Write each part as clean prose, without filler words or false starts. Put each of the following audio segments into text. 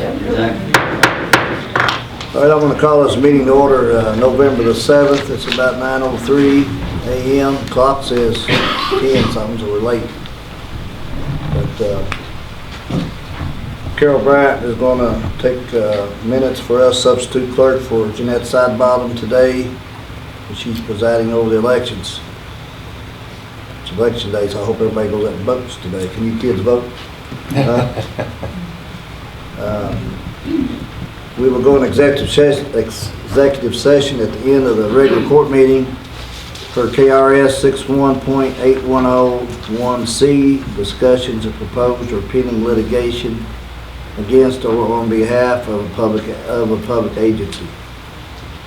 All right, I'm going to call this meeting to order November the 7th. It's about 9:03 a.m. Clock says 10 something, so we're late. But Carol Bryant is going to take minutes for us, substitute clerk for Jeanette Sidebottom today. She's presiding over the elections. It's election day, so I hope everybody goes out and votes today. Can you kids vote? We will go in executive session at the end of the regular court meeting for KRS 61.8101C, discussions of proposed or pending litigation against or on behalf of a public agency.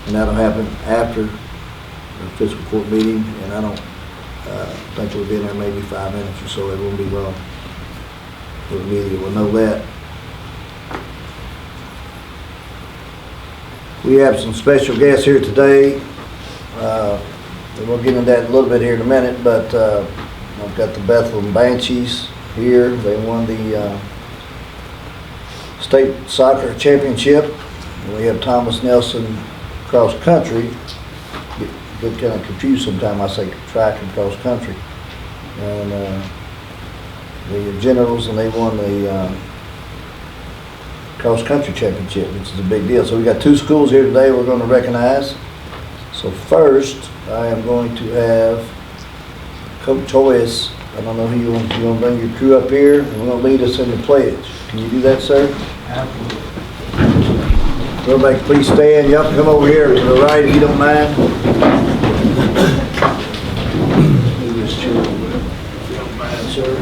And that'll happen after the fiscal court meeting, and I don't think we'll be in there maybe 5 minutes or so. It won't be long. We'll know that. We have some special guests here today. We'll get into that a little bit here in a minute, but I've got the Bethlehem Banshees here. They won the state soccer championship. And we have Thomas Nelson cross country. Get kind of confused sometimes. I say track and cross country. And the generals, and they won the cross country championship, which is a big deal. So we got 2 schools here today we're going to recognize. So first, I am going to have Coach Hoyes. I don't know who you want to bring your crew up here, and we're going to lead us in the pledge. Can you do that, sir? Absolutely. Everybody please stand. Y'all can come over here to the right if you don't mind. Move this chair over there, if you don't mind, sir.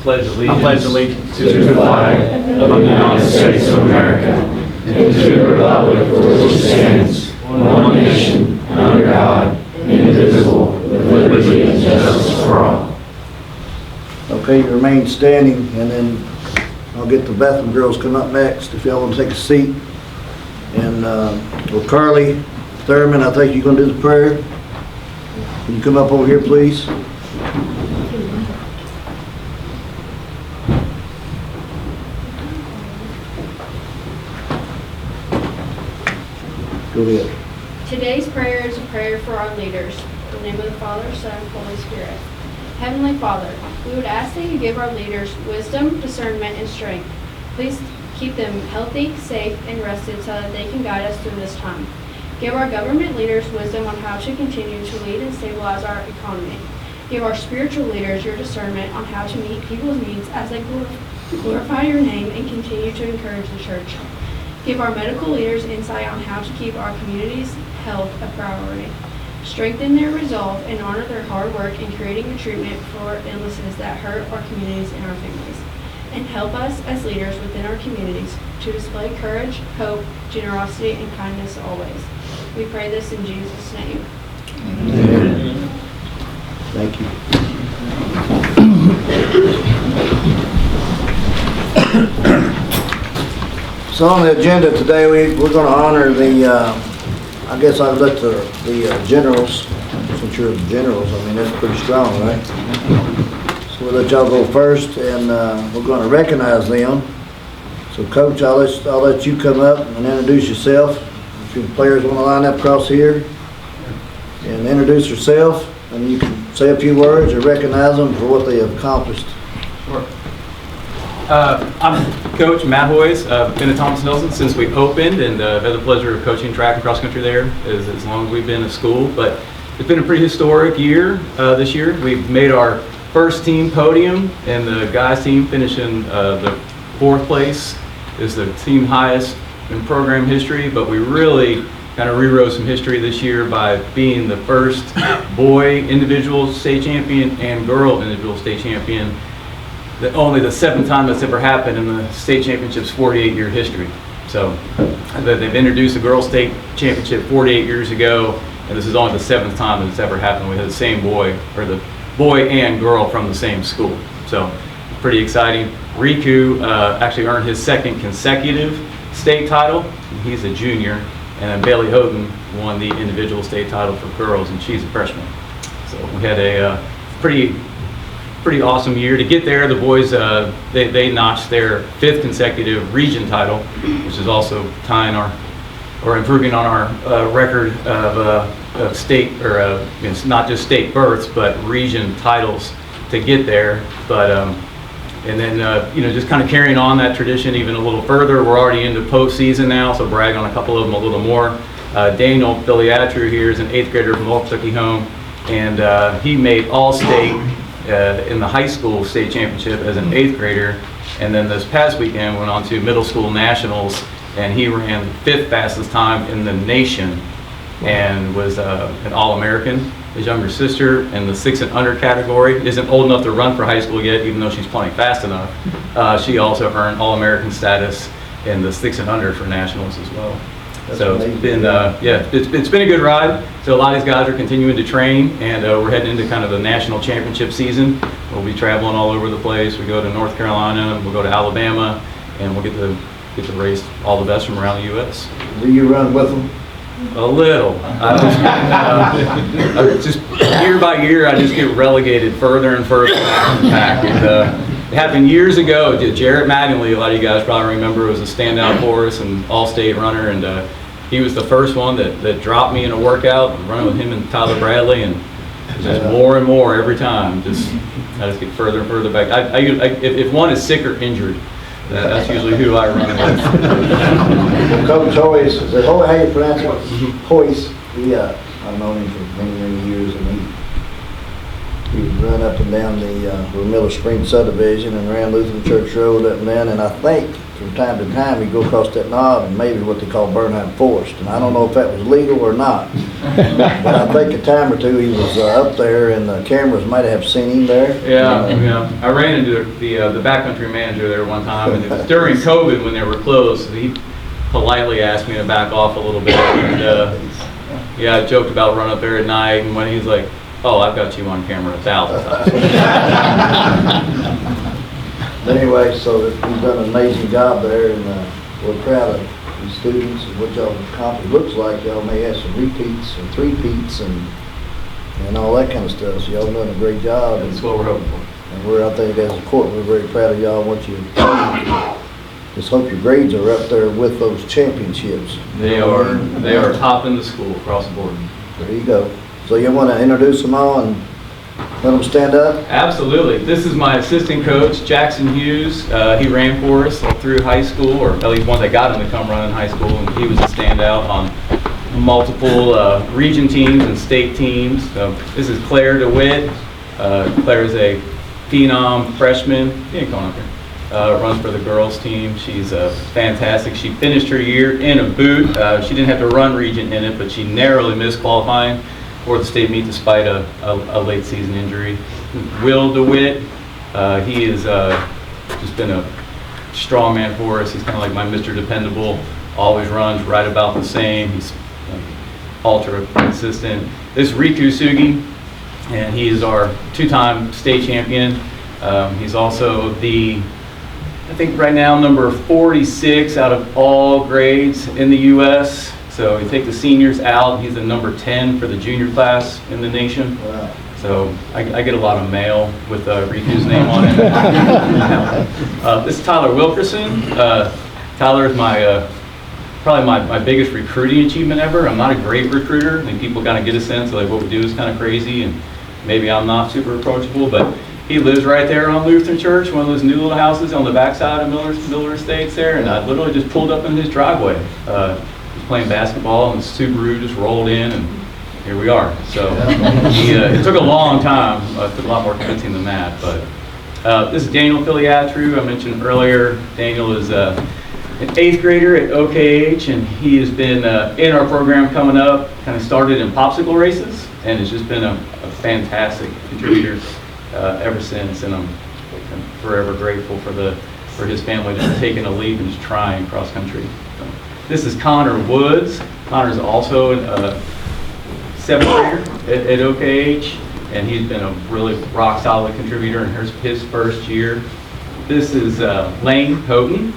I pledge allegiance to the flag of the United States of America and to the republic for which it stands, one nation, under God, indivisible, with liberty and justice for all. Okay, you remain standing, and then I'll get the Bethlehem girls come up next if y'all want to take a seat. And well, Carly Thurman, I think you're going to do the prayer. Can you come up over here, please? Go ahead. Today's prayer is a prayer for our leaders. In the name of the Father, Son, and Holy Spirit. Heavenly Father, we would ask that you give our leaders wisdom, discernment, and strength. Please keep them healthy, safe, and rested so that they can guide us through this time. Give our government leaders wisdom on how to continue to lead and stabilize our economy. Give our spiritual leaders your discernment on how to meet people's needs as they glorify your name and continue to encourage the church. Give our medical leaders insight on how to keep our community's health a priority. Strengthen their resolve and honor their hard work in creating a treatment for illnesses that hurt our communities and our families. And help us as leaders within our communities to display courage, hope, generosity, and kindness always. We pray this in Jesus' name. Amen. Thank you. So on the agenda today, we're going to honor the, I guess I'll let the generals, since you're the generals, I mean, that's pretty strong, right? So we'll let y'all go first, and we're going to recognize them. So Coach, I'll let you come up and introduce yourself. If your players want to line up across here and introduce yourself, and you can say a few words or recognize them for what they have accomplished. Sure. I'm Coach Matt Hoyes. Been at Thomas Nelson since we opened, and I've had the pleasure of coaching track and cross country there as long as we've been in school. But it's been a pretty historic year this year. We've made our first team podium, and the guys team finishing the 4th place is the team highest in program history. But we really kind of rewrote some history this year by being the first boy individual state champion and girl individual state champion. Only the 7th time that's ever happened in the state championship's 48-year history. So they've introduced the girls state championship 48 years ago, and this is only the 7th time that it's ever happened. We had the same boy, or the boy and girl from the same school. So pretty exciting. Riku actually earned his 2nd consecutive state title. He's a junior. And then Bailey Houghton won the individual state title for girls, and she's a freshman. So we had a pretty pretty awesome year. To get there, the boys, they notched their 5th consecutive region title, which is also tying or improving on our record of state, or it's not just state berths, but region titles to get there. But and then just kind of carrying on that tradition even a little further. We're already into postseason now, so brag on a couple of them a little more. Daniel Filiatru here is an 8th grader from Oklahoma home, and he made All-State in the high school state championship as an 8th grader, and then this past weekend went on to middle school nationals, and he ran 5th fastest time in the nation and was an All-American. His younger sister in the 6 and under category isn't old enough to run for high school yet, even though she's playing fast enough. She also earned All-American status in the 6 and under for nationals as well. That's so amazing. It's been, it's been a good ride. So a lot of these guys are continuing to train, and we're heading into kind of the national championship season. We'll be traveling all over the place. We go to North Carolina, we'll go to Alabama, and we'll get to race all the best from around the U.S. Do you run with them? A little. Just year by year, I just get relegated further and further back. It happened years ago. Jarrett Mattingly, a lot of you guys probably remember, was a standout for us and all-state runner, and he was the first one that dropped me in a workout, running with him and Tyler Bradley, and just more and more every time. I just get further and further back. If one is sick or injured, that's usually who I run with. Well, Coach Hoyce, is it how you pronounce it? Hoyce. I've known him for many, many years, and he would run up and down the Miller Spring subdivision and ran Lutheran Church Road up and down, and I think from time to time he'd go across that knob and maybe what they call Bernheim Forest, and I don't know if that was legal or not, but I think a time or two he was up there, and the cameras might have seen him there. Yeah. I ran into the backcountry manager there one time, and it was during COVID when they were closed. So he politely asked me to back off a little bit, and I joked about running up there at night, and when he's like, "Oh, I've got you on camera 1,000 times." But anyway, so he's done an amazing job there, and we're proud of the students and what y'all accomplished. Looks like y'all may have some repeats and three-peats and all that kind of stuff. So y'all done a great job. That's what we're hoping for. And I think as a court, we're very proud of y'all and what you just hope your grades are up there with those championships. They are top in the school across the board. There you go. So you want to introduce them all and let them stand up? Absolutely. This is my assistant coach, Jackson Hughes. He ran for us through high school, or at least once I got him to come run in high school, and he was a standout on multiple region teams and state teams. So this is Claire DeWitt. Claire is a phenom freshman. She ain't coming up here. Runs for the girls team. She's fantastic. She finished her year in a boot. She didn't have to run region in it, but she narrowly missed qualifying for the state meet despite a late season injury. Will DeWitt, he has just been a strong man for us. He's kind of like my Mr. Dependable, always runs right about the same. He's ultra consistent. This is Riku Sugi, and he is our 2-time state champion. He's also I think right now, number 46 out of all grades in the U.S. So you take the seniors out, he's the number 10 for the junior class in the nation. Wow. So I get a lot of mail with Riku's name on it. This is Tyler Wilkerson. Tyler is probably my biggest recruiting achievement ever. I'm not a great recruiter. I think people kind of get a sense of like what we do is kind of crazy, and maybe I'm not super approachable, but he lives right there on Lutheran Church, one of those new little houses on the backside of Miller Estates there, and I literally just pulled up in his driveway. He was playing basketball, and the Subaru just rolled in, and here we are. So it took a long time. It took a lot more convincing than that. But this is Daniel Filiatru. I mentioned earlier, Daniel is an 8th grader at OKH, and he has been in our program coming up, kind of started in popsicle races, and has just been a fantastic contributor ever since, and I'm forever grateful for his family just taking a leap and just trying cross country. So, this is Connor Woods. Connor's also a 7th grader at OKH, and he's been a really rock solid contributor in his first year. This is Lane Houghton.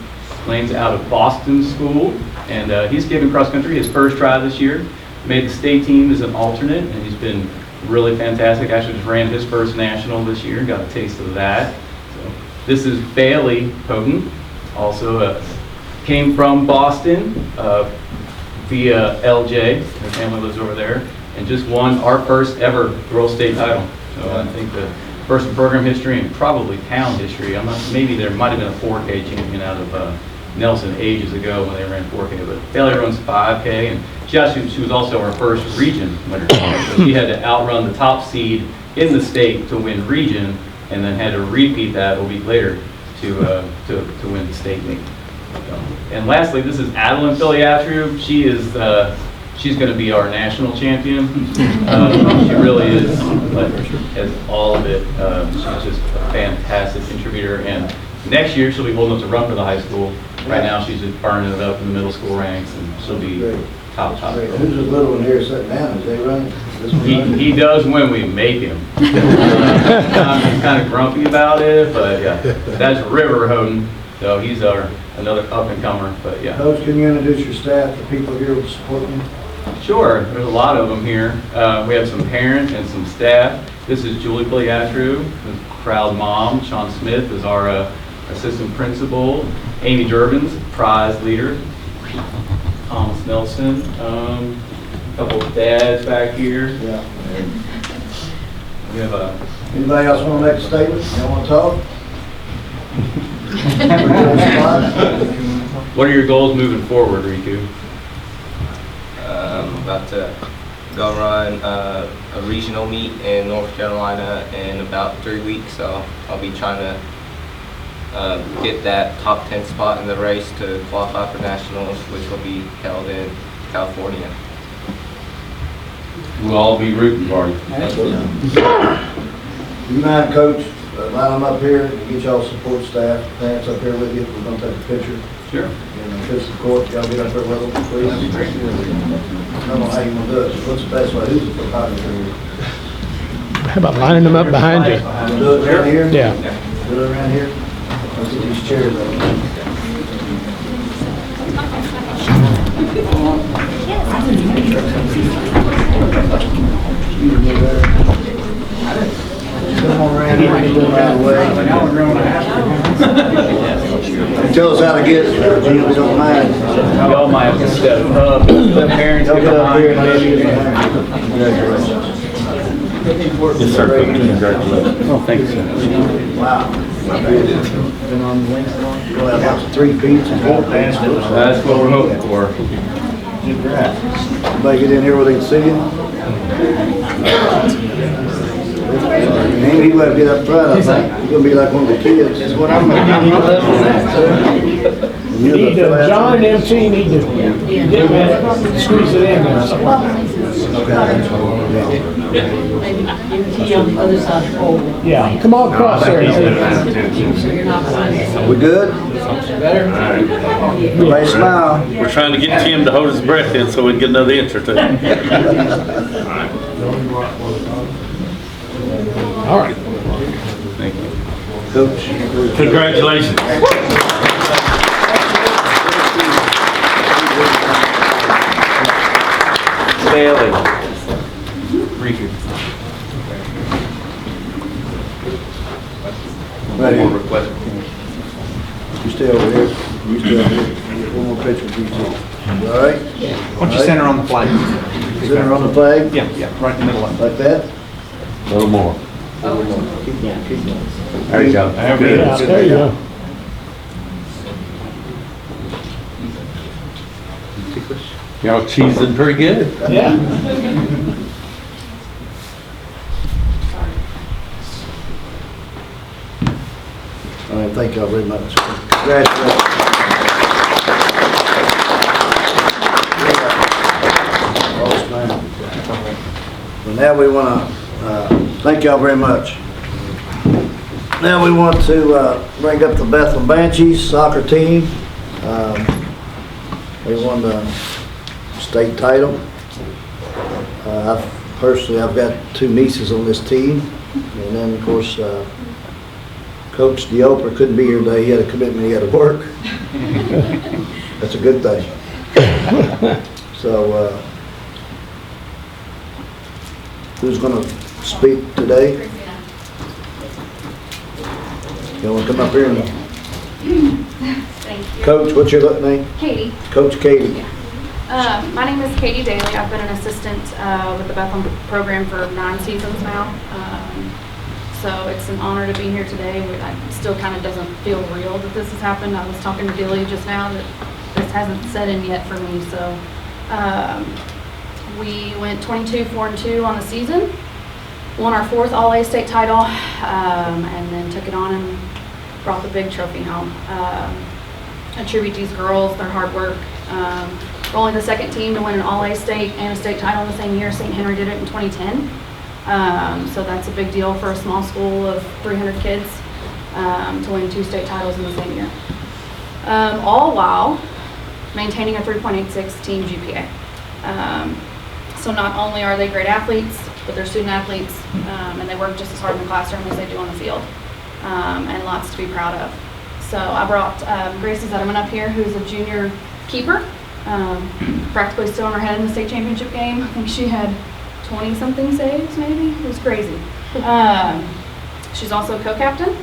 Lane's out of Boston School, and he's given cross country his first try this year. Made the state team as an alternate, and he's been really fantastic. Actually just ran his first national this year, got a taste of that. So, this is Bailey Houghton, also came from Boston via LJ. Her family lives over there, and just won our first ever girls state title. So I think the first in program history and probably town history. I'm not, maybe there might have been a 4K champion out of Nelson ages ago when they ran 4K, but Bailey runs 5K, and she was also our first region winner. So she had to outrun the top seed in the state to win region, and then had to repeat that a week later to win the state meet. And lastly, this is Adeline Filiatru. She is she's going to be our national champion. She really is, but has all of it. She's just a fantastic contributor, and next year she'll be old enough to run for the high school. Right now she's just burning it up in the middle school ranks, and she'll be top. Who's the little one here sitting down? Is they running? He does when we make him. He's kind of grumpy about it, but yeah, that's River Houghton. So he's another up-and-comer, but yeah. Coach, can you introduce your staff, the people here who support you? Sure, there's a lot of them here. We have some parents and some staff. This is Julie Filiatru, proud mom. Sean Smith is our assistant principal. Amy Durbin's prize leader. Thomas Nelson. A couple of dads back here. Yeah. We have Anybody else want to make a statement? Y'all want to talk? What are your goals moving forward, Riku? I'm about to go run a regional meet in North Carolina in about 3 weeks, so I'll be trying to get that top 10 spot in the race to qualify for nationals, which will be held in California. We'll all be rooting for you. You mind, Coach, line them up here and get y'all support staff, parents up here with you. We're going to take a picture. Sure. In the Fiscal Court, y'all get up there with them, please. That'd be great. I don't know how you want to do it. What's the best way? Who's the photographer here? How about lining them up behind you? Do it around here? Yeah. Do it around here? Let's get these chairs over. Come on around here and go right away. Tell us how to get it, Gene, we don't mind. Y'all might have to step up. The parents Y'all get get up here and behind let you. you behind. Congratulations. Yes, sir. Congratulations. Oh, thank you, sir. Wow. Been on the links long? We'll have lots of 3 feet and 4 pants. That's what we're hoping for. Everybody get in here where they can see you. Maybe he might get up front, I think. He's gonna be like one of the kids. That's what I'm gonna Need to, John and MC need to get that, squeeze it in there. Maybe on the other side of the pole. Yeah, come on across there. We good? Everybody smile. We're trying to get Tim to hold his breath in so we can get another answer to it. All right. Thank you. Coach. Congratulations. Bailey. Riku. Right One more here. request. You stay over here. You stay over here. One more picture of you two. All right? Why don't you center on the flag? Center on the flag? Yeah, right in the middle of it. Like that? A little more. Keep going, keep going. There you go. Yeah, there you go. Y'all cheesing pretty good. Yeah. All right, thank y'all very much. Congratulations. Awesome, man. Well, now we want to thank y'all very much. Now we want to bring up the Bethlehem Banshees soccer team. They won the state title. I've got 2 nieces on this team, and then of course Coach Dioper couldn't be here today. He had a commitment. He had to work. That's a good thing. So Who's gonna speak today? You wanna come up here and, Thank you. Coach, what's your name? Katie. Coach Katie. My name is Katie Daly. I've been an assistant with the Bethlehem program for 9 seasons now. So it's an honor to be here today. It still kind of doesn't feel real that this has happened. I was talking to Dilly just now that this hasn't set in yet for me. So we went 22-4-2 on the season, won our 4th All-A state title, and then took it on and brought the big trophy home. Attribute these girls, their hard work. We're only the 2nd team to win an All-A state and a state title in the same year. St. Henry did it in 2010. So that's a big deal for a small school of 300 kids to win 2 state titles in the same year. All while maintaining a 3.86 team GPA. So not only are they great athletes, but they're student athletes, and they work just as hard in the classroom as they do on the field, and lots to be proud of. So I brought Gracie Zetterman up here, who's a junior keeper, practically still in her head in the state championship game. I think she had 20-something saves, maybe. It was crazy. She's also a co-captain,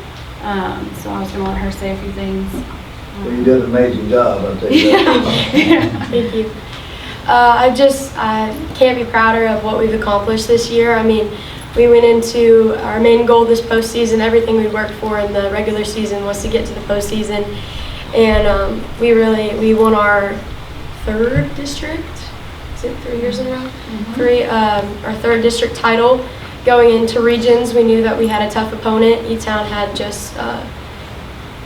so I was going to let her say a few things. Well, you did an amazing job, I'll tell you that. Thank you. I can't be prouder of what we've accomplished this year. I mean, we went into our main goal this postseason. Everything we worked for in the regular season was to get to the postseason, and we won our 3rd district. Is it 3 years in a row? Our 3rd district title. Going into regions, we knew that we had a tough opponent. E-Town had just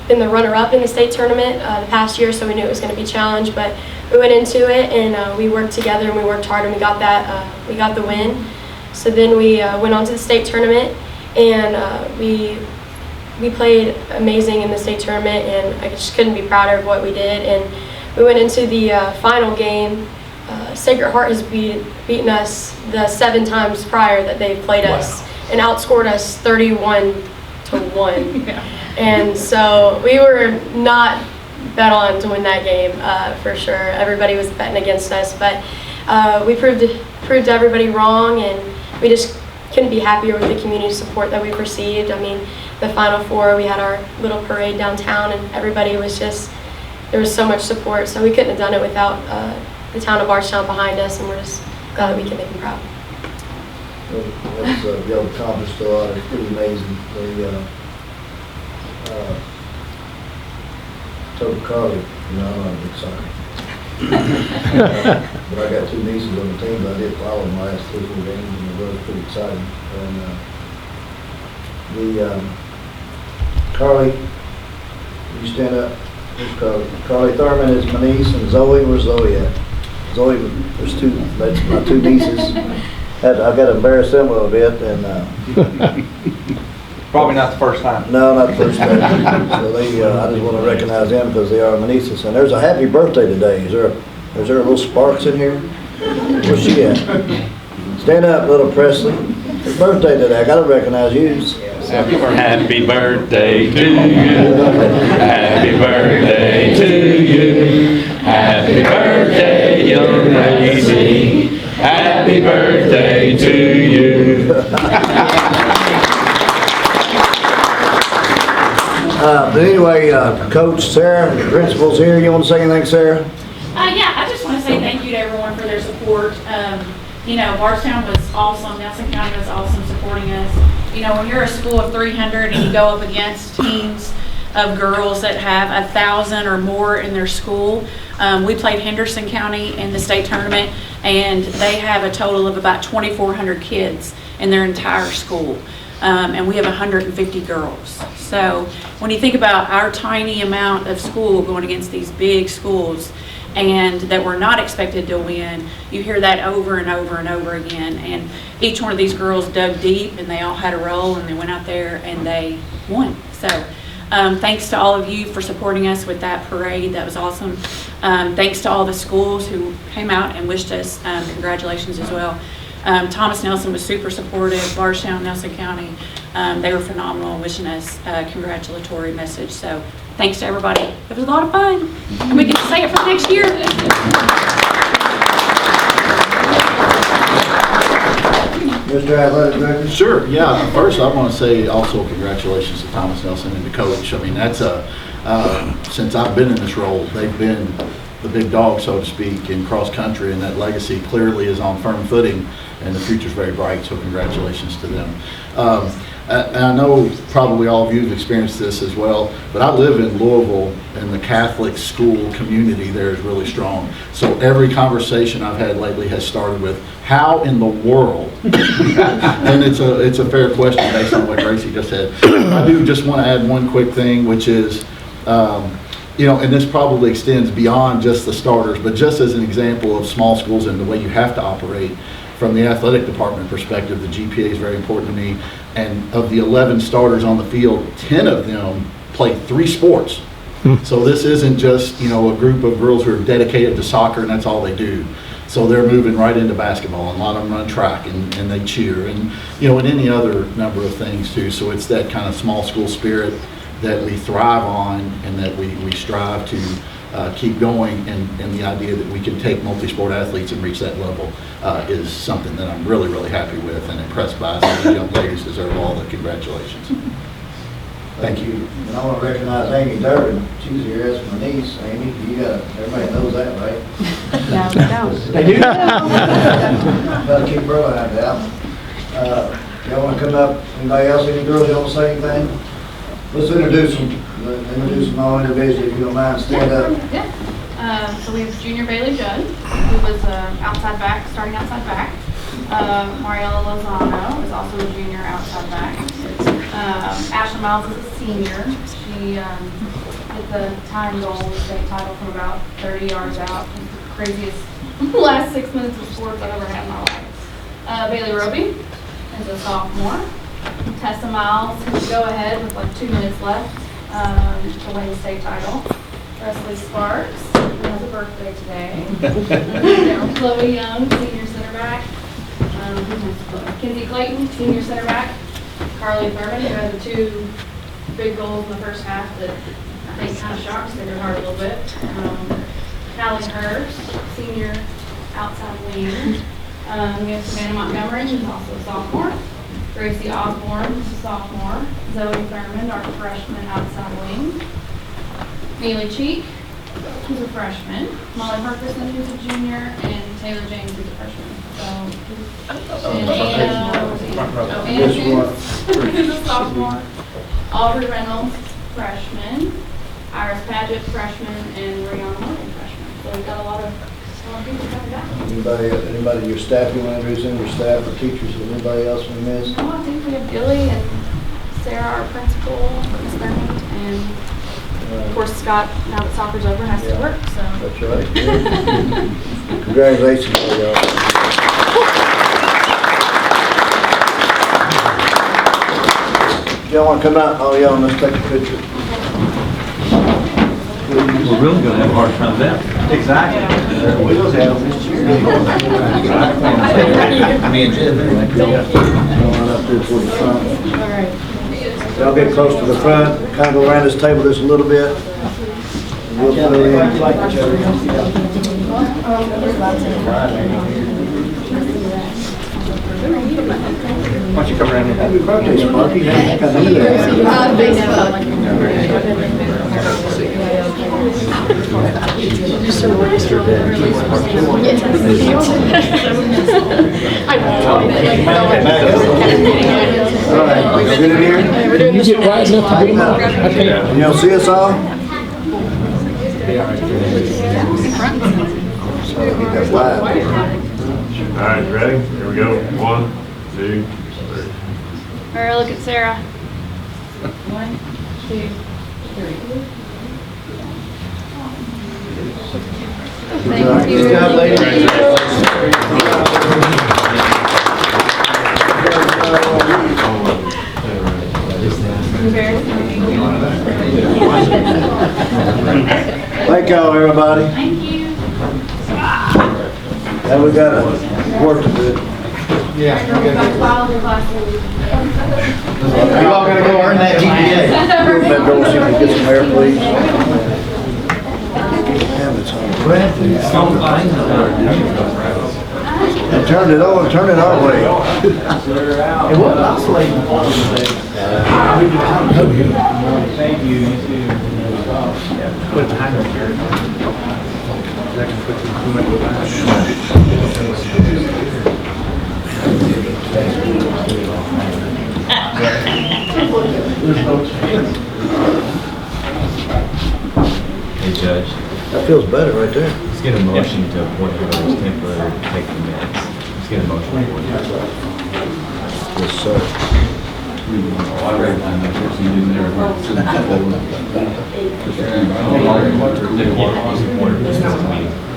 been the runner-up in the state tournament the past year, so we knew it was going to be a challenge. But we went into it and we worked together and we worked hard and we got that. We got the win. So then we went on to the state tournament and we played amazing in the state tournament, and I just couldn't be prouder of what we did. And we went into the final game. Sacred Heart has beaten us the 7 times prior that they've played us and outscored us 31-1. Yeah. And so we were not bet on to win that game for sure. Everybody was betting against us, but we proved everybody wrong, and we just couldn't be happier with the community support that we've received. I mean, the Final Four, we had our little parade downtown, and everybody was just, there was so much support, so we couldn't have done it without the town of Bardstown behind us, and we're just glad that we can make them proud. Well, y'all accomplished a lot. It's pretty amazing. Told Carly, I'm not a big soccer. But I got 2 nieces on the team, but I did follow them last 3 or 4 games, and it was pretty exciting. And Carly, you stand up. Who's Carly? Carly Thurman is my niece, and Zoe, where's Zoe at? Zoe, there's 2, that's my 2 nieces. I got to embarrass them a little bit, and Probably not the first time. no, not the first time. So I just want to recognize them because they are my nieces. And there's a happy birthday today. Is there a little Sparks in here? Where's she at? Stand up, little Presley. It's birthday today. I got to recognize you. Happy birthday to you. Happy birthday to you. Happy birthday, young lady. Happy birthday to you. But anyway, Coach Sarah, the principal's here. You want to say anything, Sarah? Yeah, I just want to say thank you to everyone for their support. You know, Bardstown was awesome. Nelson County was awesome supporting us. You know, when you're a school of 300 and you go up against teams of girls that have 1,000 or more in their school. We played Henderson County in the state tournament, and they have a total of about 2,400 kids in their entire school. And we have 150 girls. So when you think about our tiny amount of school going against these big schools, and that we're not expected to win, you hear that over and over and over again. And each one of these girls dug deep, and they all had a role, and they went out there and they won. So thanks to all of you for supporting us with that parade. That was awesome. Thanks to all the schools who came out and wished us congratulations as well. Thomas Nelson was super supportive. Bardstown, Nelson County, they were phenomenal, wishing us a congratulatory message. So thanks to everybody. It was a lot of fun, and we get to say it for next year. Mr. Athletic Director? Sure, yeah. First, I want to say also congratulations to Thomas Nelson and the coach. I mean, that's since I've been in this role, they've been the big dog, so to speak, in cross country, and that legacy clearly is on firm footing, and the future's very bright, so congratulations to them. And I know probably all of you have experienced this as well, but I live in Louisville, and the Catholic school community there is really strong. So every conversation I've had lately has started with, how in the world? And it's a fair question based on what Gracie just said. I do just want to add one quick thing, which is, you know, and this probably extends beyond just the starters, but just as an example of small schools and the way you have to operate, from the athletic department perspective, the GPA is very important to me. And of the 11 starters on the field, 10 of them play 3 sports. So this isn't just, you know, a group of girls who are dedicated to soccer and that's all they do. So they're moving right into basketball, and a lot of them run track and they cheer, and, you know, and any other number of things too. So it's that kind of small school spirit that we thrive on and that we strive to keep going, and the idea that we can take multi-sport athletes and reach that level is something that I'm really, really happy with and impressed by. So the young ladies deserve all the congratulations. Thank you. And I want to recognize Amy Durbin. She's here as my niece. Amy, everybody knows that, right? No, we don't. They do? Better keep her behind out. Y'all want to come up? Anybody else? Any girls you want to say anything? Let's introduce them. Introduce them all individually, if you don't mind. Stand up. Yeah. So we have Junior Bailey Judd, who was starting outside back. Mariella Lozano is also a junior outside back. Ashley Miles is a senior. She hit the time goal in the state title from about 30 yards out. The craziest last 6 minutes of sports I've ever had in my life. Bailey Roby is a sophomore. Tessa Miles, who's go ahead with like 2 minutes left to win the state title. Wesley Sparks, who has a birthday today. Chloe Young, senior center back. Kinsey Clayton, senior center back. Carly Thurman, who had the 2 big goals in the first half that I think kind of shocked Sacred Heart a little bit. Callie Hurst, senior outside wing. We have Savannah Montgomery, who's also a sophomore. Gracie Osborne, who's a sophomore. Zoe Thurman, our freshman outside wing. Neely Cheek, who's a freshman. Molly Ferguson, who's a junior. And Taylor James, who's a freshman. Anna who's a sophomore. Audrey Reynolds, freshman. Iris Paget, freshman. And Rihanna Morgan, freshman. So we've got a lot of people coming down. Anybody in your staff you want to introduce in your staff or teachers or anybody else we missed? No, I think we have Billy and Sarah, our principal, Miss Thurman, and of course Scott, now that soccer's over, has to work, so. That's right. Congratulations, y'all. Y'all want to come out? Oh, y'all, let's take a picture. We're really going to have a hard time now. Exactly. We just have them. Me and Jim. Going up there toward the front. All right. Y'all get close to the front, kind of go around this table just a little bit. And we'll put it in. Why don't you come around here? Happy birthday, Sparky. I think I knew that. All right, get in here. You get wise enough to get them out. You don't see us all? All right, ready? Here we go. 1, 2, 3. All right, look at Sarah. 1, 2, 3. Thank you. Good job, ladies. Thank y'all, everybody. Thank you. Now we got work to do. Yeah. You all gonna go earn that GPA? That girl, she can get some air, please. Damn, it's hard. Turn it on, turn it our way. It was oscillating. Thank you. Put it behind her here. That can put too much Hey, Judge. That feels better right there. Let's get a motion to appoint whoever's temporary to take the minutes. Let's get a motion for that. Yes, sir.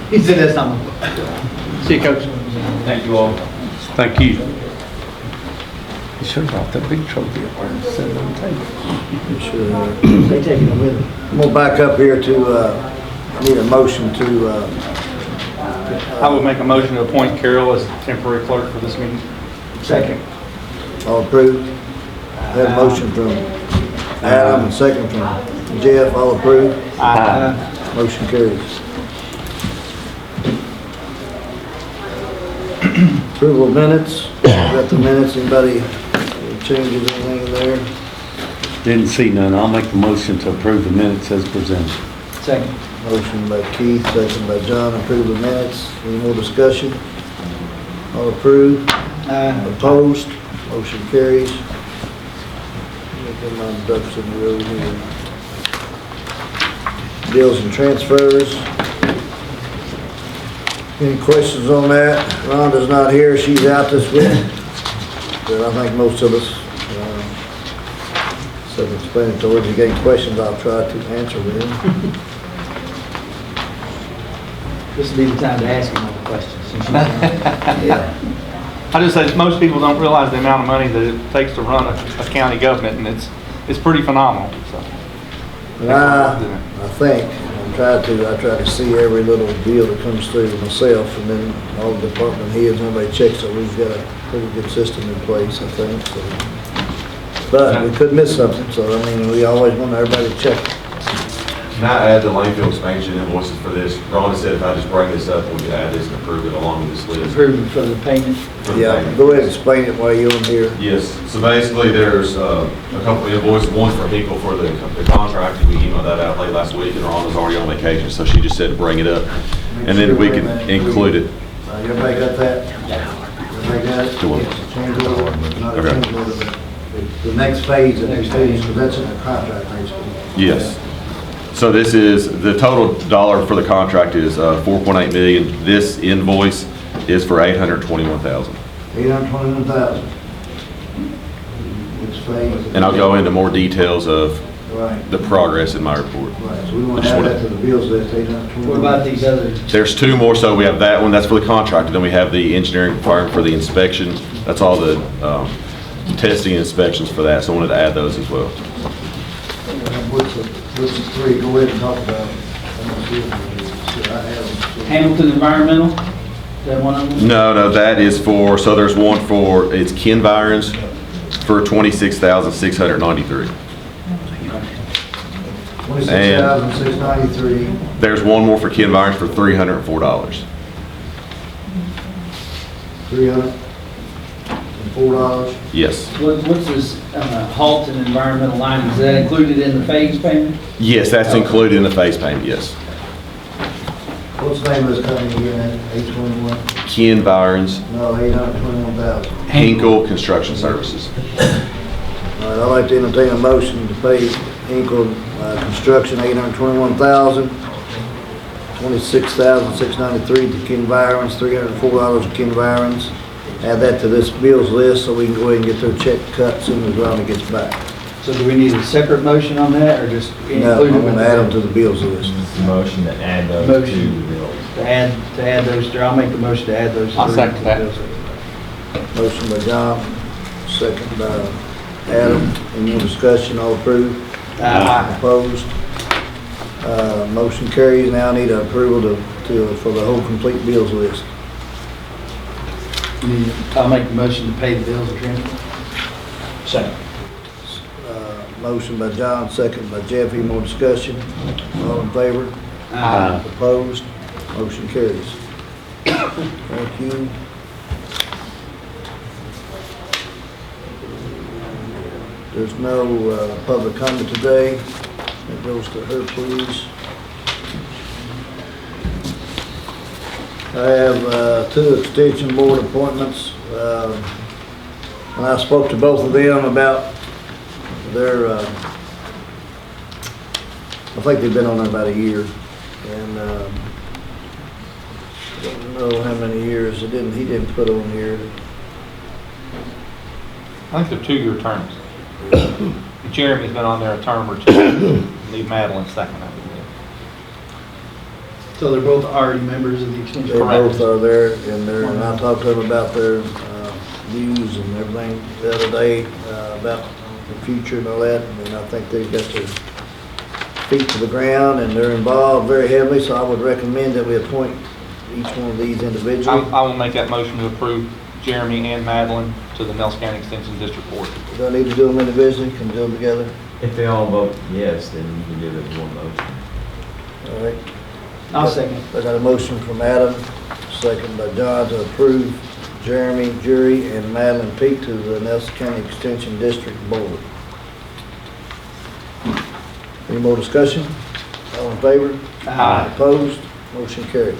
He said that's not. See you, Coach. Thank you all. Thank you. You should have brought that big trophy up and set it on the table. They taking it with them. I'm gonna back up here to, I need a motion to, I would make a motion to appoint Carol as temporary clerk for this meeting. Second. all approved. Have a motion from Adam and second from Jeff, all approved. Motion carries. Approval of minutes. Got the minutes. Anybody changes anything in there? Didn't see none. I'll make the motion to approve the minutes as presented. Second. Motion by Keith, second by John. Approve the minutes. Any more discussion? All approved? Opposed? Motion carries. Get my ducks in a row here. Bills and transfers. Any questions on that? Rhonda's not here. She's out this week. But I think most of us, self-explanatory. If you got any questions, I'll try to answer them. This would be the time to ask him all the questions. Yeah. I just say most people don't realize the amount of money that it takes to run a county government, and it's pretty phenomenal. So. I think I try to see every little deal that comes through myself, and then all the department heads, everybody checks it. We've got a pretty good system in place, I think. So. But we could miss something, so I mean, we always want everybody to check it. Can I add the landfill expansion invoices for this? Rhonda said if I just bring this up, we can add this and approve it along with this list. Approve it for the payment? Yeah, go ahead and explain it while you're on here. Yes, so basically there's a couple of invoices. One's for Hinkle for the contract. We emailed that out late last week, and Rhonda's already on vacation, so she just said to bring it up. And then we can include it. Everybody got that? Yeah. Everybody got it? Change order, not a change order, but the next phase, because that's in the contract, basically. Yes. So this is, the total dollar for the contract is 4.8 million. This invoice is for 821,000. 821,000. Which phase? And I'll go into more details of Right. the progress in my report. Right, so we want to add that to the bills list, 821. What about these others? There's two more, so we have that one, that's for the contractor. Then we have the engineering firm for the inspection. That's all the testing and inspections for that, so I wanted to add those as well. What's the three? Go ahead and talk about it. Hamilton Environmental? Is that one of them? No, that is for, so there's one for, it's Ken Virons for $26,693. 26,693. There's one more for Ken Virons for $304. $304? Yes. What's this Halton Environmental line? Is that included in the phase payment? Yes, that's included in the phase payment, yes. What's the name of this company again? 821? Ken Virons, No, 821,000. Hinkle Construction Services. All right, I'd like to entertain a motion to pay Hinkle Construction $821,000, $26,693 to Ken Virons, $304 to Ken Virons. Add that to this bills list so we can go ahead and get their check cut as soon as Ronnie gets back. So do we need a separate motion on that, or just include No, them? I'm going to add them to the bills list. This is the motion to add those to the bills. To add those three. I'll make the motion to add those. I'll three second to the that. bills list. Motion by John, second by Adam. Any more discussion? All approved? Opposed? Motion carries. Now I need an approval for the whole complete bills list. I'll make the motion to pay the bills and transfer. Second. Motion by John, second by Jeff. Any more discussion? All in favor? Opposed? Motion carries. Thank you. There's no public comment today. That goes to her, please. I have 2 extension board appointments. And I spoke to both of them about their, I think they've been on there about a year. And don't know how many years. He didn't put on here. I think they're 2-year terms. Jeremy's been on there a term or 2. Leave Madeline second. So they're both already members of the extension? They both are there, and I talked to them about their views and everything the other day about the future and all that, and I think they've got their feet to the ground, and they're involved very heavily, so I would recommend that we appoint each one of these individually. I will make that motion to approve Jeremy and Madeline to the Nelson County Extension District Board. Do I need to do them individually? Can we do them together? If they all vote yes, then you can do it in one motion. All right. I'll second. I got a motion from Adam, second by John, to approve Jeremy Jury and Madeline Peak to the Nelson County Extension District Board. Any more discussion? All in favor? Aye. Opposed? Motion carries.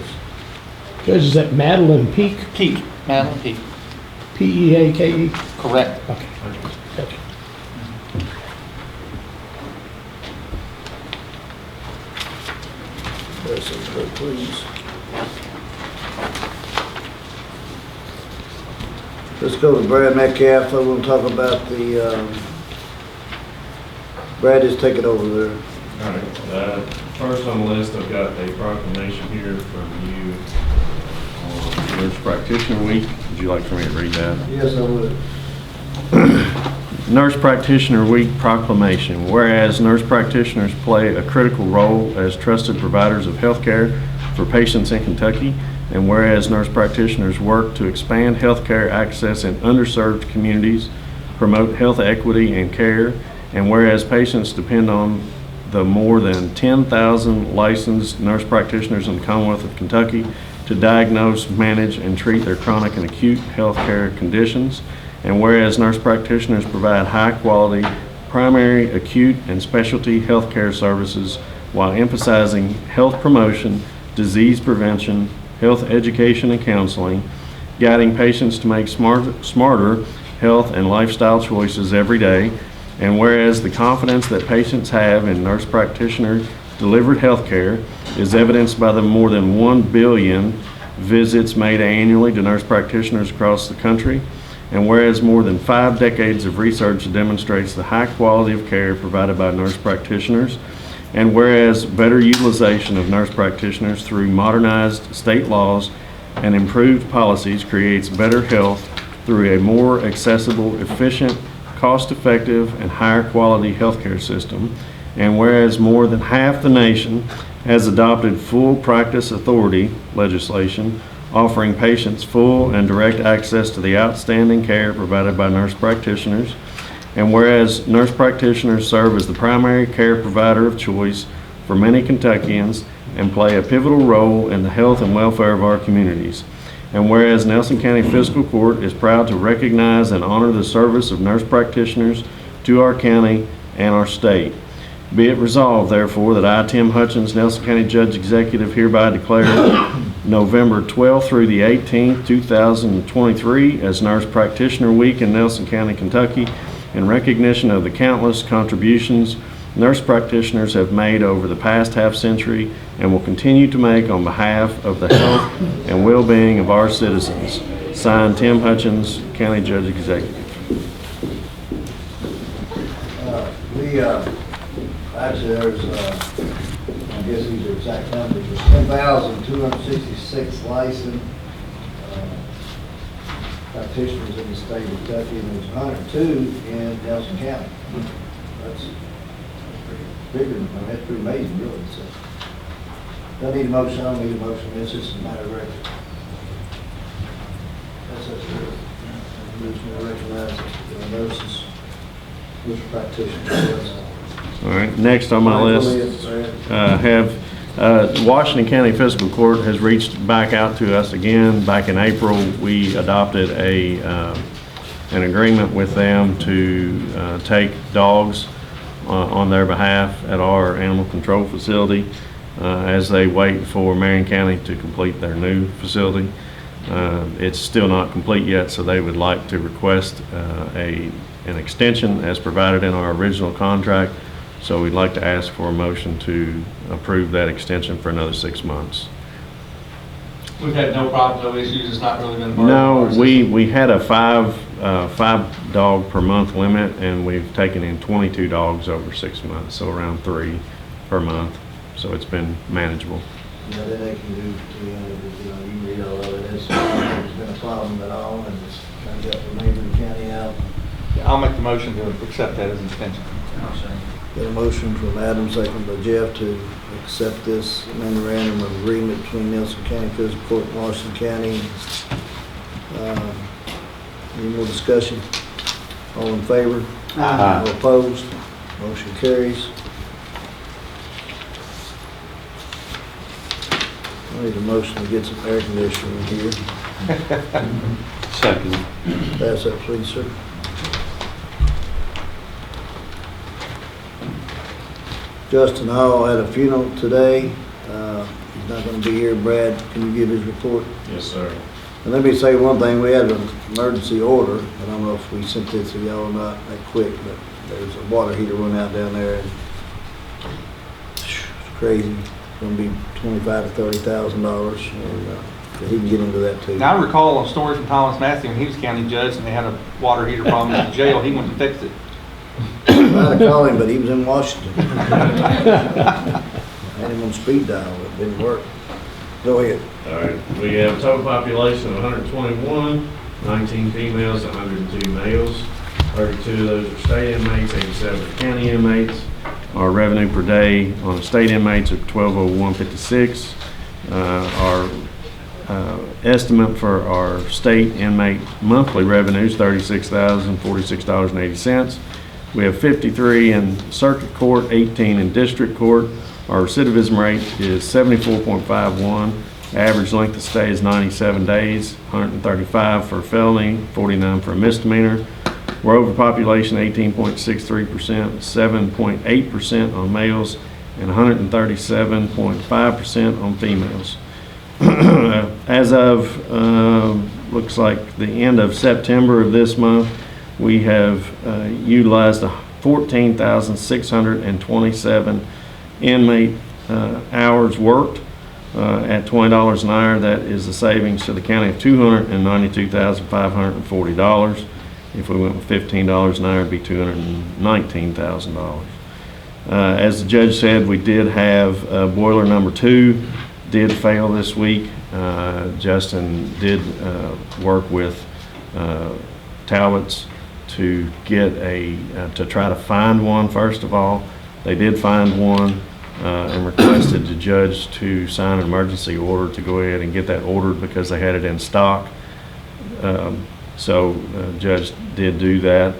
Judge, is that Madeline Peak? Peak, Madeline Peak. P-E-A-K-E? Correct. Okay. Gotcha. Listen, please. Let's go to Brad Metcalf. I'm going to talk about the, Brad, just take it over there. All right, first on the list, I've got a proclamation here from you on Nurse Practitioner Week. Would you like for me to read that? Yes, I would. Nurse Practitioner Week proclamation. Whereas nurse practitioners play a critical role as trusted providers of health care for patients in Kentucky, and whereas nurse practitioners work to expand health care access in underserved communities, promote health equity and care, and whereas patients depend on the more than 10,000 licensed nurse practitioners in the Commonwealth of Kentucky to diagnose, manage, and treat their chronic and acute health care conditions, and whereas nurse practitioners provide high-quality primary, acute, and specialty health care services while emphasizing health promotion, disease prevention, health education and counseling, guiding patients to make smarter health and lifestyle choices every day, and whereas the confidence that patients have in nurse practitioner delivered health care is evidenced by the more than 1 billion visits made annually to nurse practitioners across the country, and whereas more than 5 decades of research demonstrates the high quality of care provided by nurse practitioners, and whereas better utilization of nurse practitioners through modernized state laws and improved policies creates better health through a more accessible, efficient, cost-effective, and higher quality healthcare system, and whereas more than half the nation has adopted full practice authority legislation offering patients full and direct access to the outstanding care provided by nurse practitioners, and whereas nurse practitioners serve as the primary care provider of choice for many Kentuckians and play a pivotal role in the health and welfare of our communities, and whereas Nelson County Fiscal Court is proud to recognize and honor the service of nurse practitioners to our county and our state. Be it resolved, therefore, that I, Tim Hutchins, Nelson County Judge Executive, hereby declare November 12th through the 18th, 2023 as Nurse Practitioner Week in Nelson County, Kentucky, in recognition of the countless contributions nurse practitioners have made over the past half-century and will continue to make on behalf of the health and well-being of our citizens. Signed, Tim Hutchins, County Judge Executive. Actually, there's, I guess these are exact numbers, there's 10,266 licensed practitioners in the state of Kentucky, and there's 102 in Nelson County. That's pretty bigger, that's pretty amazing, really. So, don't need a motion, I don't need a motion, it's just a matter of record. That's good. I'm just going to recognize the nurses, nurse practitioners. All right, next on my list, Washington County Fiscal Court has reached back out to us again. Back in April, we adopted a an agreement with them to take dogs on their behalf at our animal control facility as they wait for Marion County to complete their new facility. It's still not complete yet, so they would like to request an extension as provided in our original contract. So we'd like to ask for a motion to approve that extension for another 6 months. We've had no problem, no issues, it's not really been a burden. No, we had a five dog per month limit, and we've taken in 22 dogs over 6 months, so around 3 per month. So it's been manageable. Yeah, then they can do, you read all of it, it's been a problem at all, and it's trying to help the neighboring county out. Yeah, I'll make the motion to accept that as an extension. Got a motion from Adam, second by Jeff, to accept this memorandum of agreement between Nelson County Fiscal Court and Washington County. Any more discussion? All in favor? Aye. All opposed? Motion carries. I need a motion to get some air conditioning here. Second. Pass that, please, sir. Justin Hall had a funeral today. He's not going to be here. Brad, can you give his report? Yes, sir. And let me say one thing. We had an emergency order. I don't know if we sent this to y'all or not that quick, but there's a water heater went out down there, and it's crazy. It's going to be $25,000 to $30,000, and he can get into that too. Now, I recall a story from Thomas Matthew when he was county judge and they had a water heater problem in the jail. He went to fix it. I called him, but he was in Washington. I had him on speed dial, but it didn't work. Go ahead. All right, we have a total population of 121, 19 females, 102 males. 32 of those are state inmates, 87 are county inmates. Our revenue per day on state inmates are $1201.56. Our estimate for our state inmate monthly revenue is $36,046.80. We have 53 in circuit court, 18 in district court. Our recidivism rate is 74.51. Average length of stay is 97 days, 135 for a felony, 49 for a misdemeanor. We're overpopulation 18.63%, 7.8% on males, and 137.5% on females. As of, looks like the end of September of this month, we have utilized 14,627 inmate hours worked at $20 an hour. That is a savings to the county of $292,540. If we went with $15 an hour, it'd be $219,000. As the judge said, we did have boiler number 2 did fail this week. Justin did work with Talbot's to get to try to find one. First of all, they did find one and requested the judge to sign an emergency order to go ahead and get that ordered because they had it in stock. So judge did do that.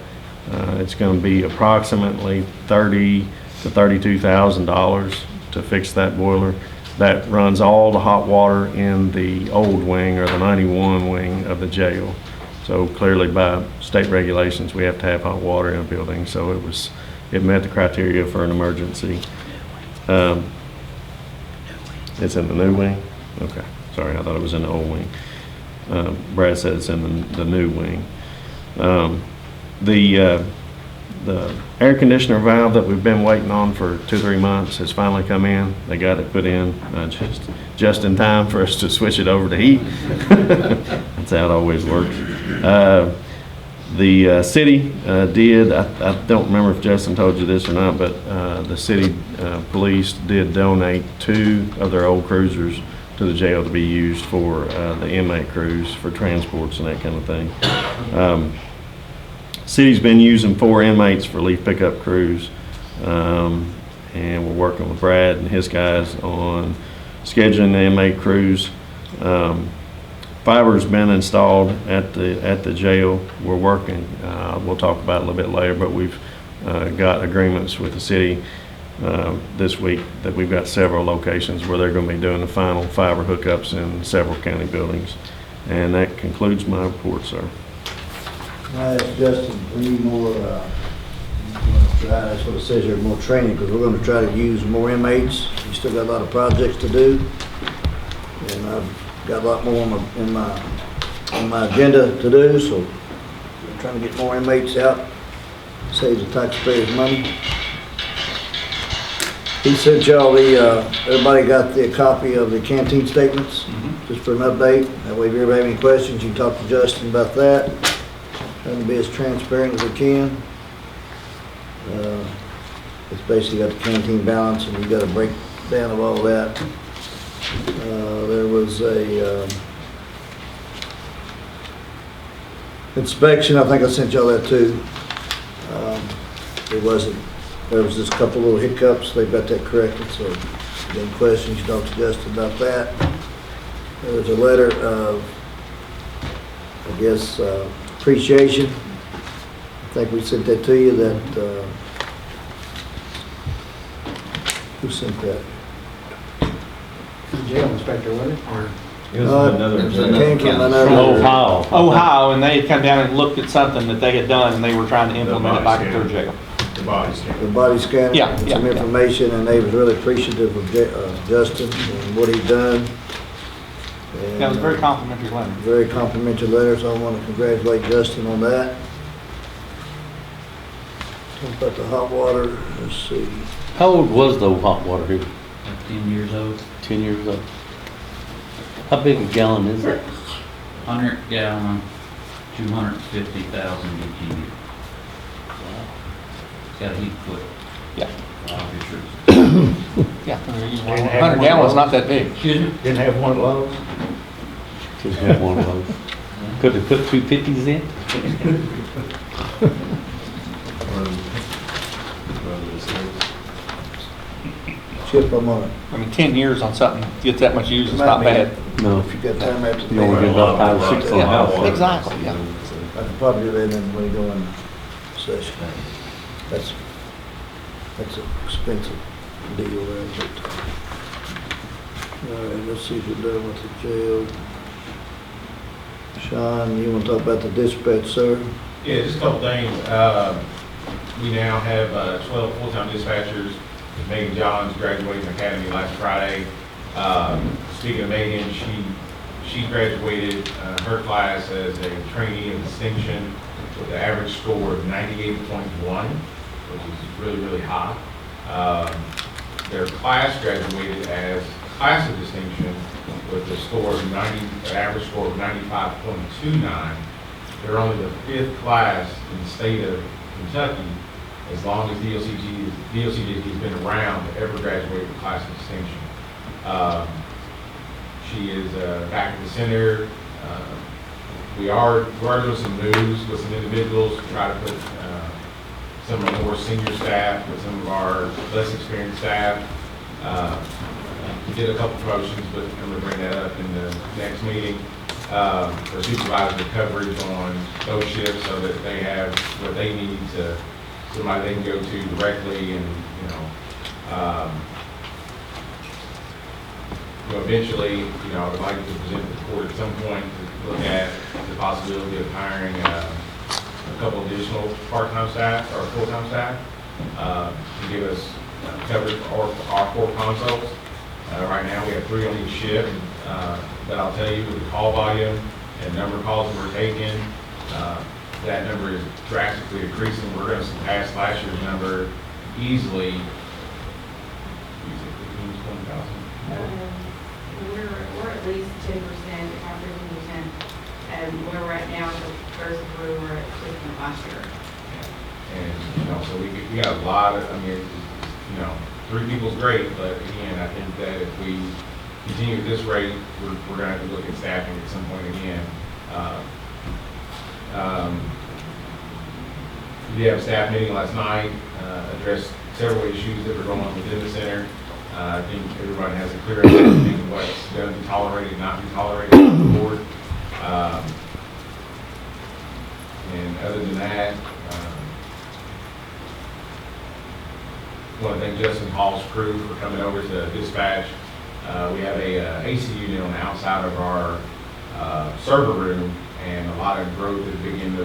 It's going to be approximately $30,000 to $32,000 to fix that boiler. That runs all the hot water in the old wing or the 91 wing of the jail. So clearly by state regulations, we have to have hot water in a building. So it met the criteria for an emergency. It's in the new wing? Okay, sorry, I thought it was in the old wing. Brad said it's in the new wing. The air conditioner valve that we've been waiting on for 2-3 months has finally come in. They got it put in just in time for us to switch it over to heat. That's how it always works. The city did, I don't remember if Justin told you this or not, but the city police did donate 2 of their old cruisers to the jail to be used for the inmate crews for transports and that kind of thing. City's been using 4 inmates for leaf pickup crews, and we're working with Brad and his guys on scheduling the inmate crews. Fiber's been installed at the jail. We're working. We'll talk about it a little bit later, but we've got agreements with the city this week that we've got several locations where they're going to be doing the final fiber hookups in several county buildings. And that concludes my report, sir. I asked Justin, we need more, that's what it says here, more training, because we're gonna try to use more inmates. We still got a lot of projects to do. And I've got a lot more on my agenda to do, so I'm trying to get more inmates out, save the taxpayers money. He sent y'all everybody got the copy of the canteen statements, just for an update. That way if you ever have any questions, you can talk to Justin about that. Trying to be as transparent as we can. It's basically got the canteen balance, and you got a breakdown of all that. There was a inspection. I think I sent y'all that too. There was just a couple little hiccups. They've got that corrected. So, if you have any questions, you talk to Justin about that. There was a letter of, I guess, appreciation. I think we sent that to you. That who sent that? The jail inspector, wasn't it? Or It was from another. It came from another. Ohio, and they had come down and looked at something that they had done, and they were trying to implement it back at their jail. The body scan. The body scanner. Yeah, and yeah, some yeah. information, and they was really appreciative of Justin and what he done. And, That was a very complimentary letter. very complimentary letter, so I want to congratulate Justin on that. Talk about the hot water, let's see. How old was the hot water heater? like 10 years old. 10 years old. How big a gallon is it? 100 gallon, 250,000 BTU. It's got a heat foot. Yeah. Sure. Yeah, 100 gallons, not that big. Excuse me? Didn't have one of those? Just have one of those. Could they put 250s in? Chip, I'm on it. I mean, 10 years on something, get that much use, it's not bad. No. If you got time after the You only meeting, get about 5 or 6 on the house. Exactly, yeah. I could probably do that when we go in session. That's an expensive deal there. But, all right, let's see if we're done with the jail. Sean, you want to talk about the dispatch, sir? Yeah, just a couple things. We now have 12 full-time dispatchers. Megan Johns graduated from Academy last Friday. Speaking of Megan, she graduated her class as a trainee of distinction with an average score of 98.1, which is really, really high. Their class graduated as class of distinction with a score of an average score of 95.29. They're only the 5th class in the state of Kentucky, as long as DOCG has been around, to ever graduate with class of distinction. She is back at the center. We are doing some moves with some individuals to try to put some of the more senior staff with some of our less experienced staff. We did a couple promotions, but I'm going to bring that up in the next meeting. For supervisor coverage on those shifts so that they have what they need to, somebody they can go to directly and, eventually, I would like to present the court at some point to look at the possibility of hiring a couple additional part-time staff or full-time staff to give us coverage for our 4 consoles. Right now we have 3 on each shift, but I'll tell you with the call volume and number of calls that we're taking, that number is drastically increasing. We're going to surpass last year's number easily. 20,000. We're at least 10%, if not 15%, and where we're at now versus where we were at last year. And, so we got a lot of, 3 people's great, but again, I think that if we continue at this rate, we're going to have to look at staffing at some point again. We did have a staff meeting last night, addressed several issues that were going on within the center. I think everybody has a clear understanding of what's going to be tolerated and not be tolerated on the board. And other than that, I want to thank Justin Hall's crew for coming over to dispatch. We have a AC unit on the outside of our server room, and a lot of growth has begun to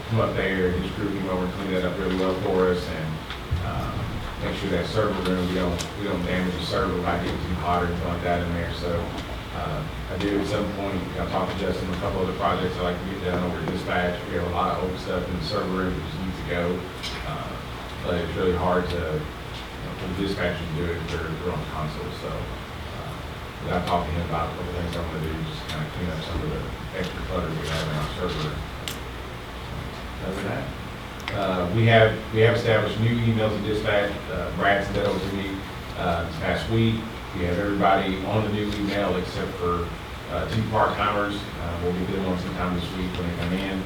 come up there, his crew came over and cleaned that up really well for us, and make sure that server room, we don't damage the server by getting too hot or anything like that in there. So I do at some point, I talked to Justin, a couple other projects I like to get done over at dispatch. We have a lot of old stuff in the server room that just needs to go, but it's really hard to for the dispatchers to do it if they're on the console. So but I talked to him about a couple things I'm going to do, just kind of clean up some of the extra clutter we have in our server room. Other than that, we have established new emails and dispatch. Brad sent that over to me this past week. We have everybody on the new email except for 2 part-timers. We'll get them on sometime this week when they come in.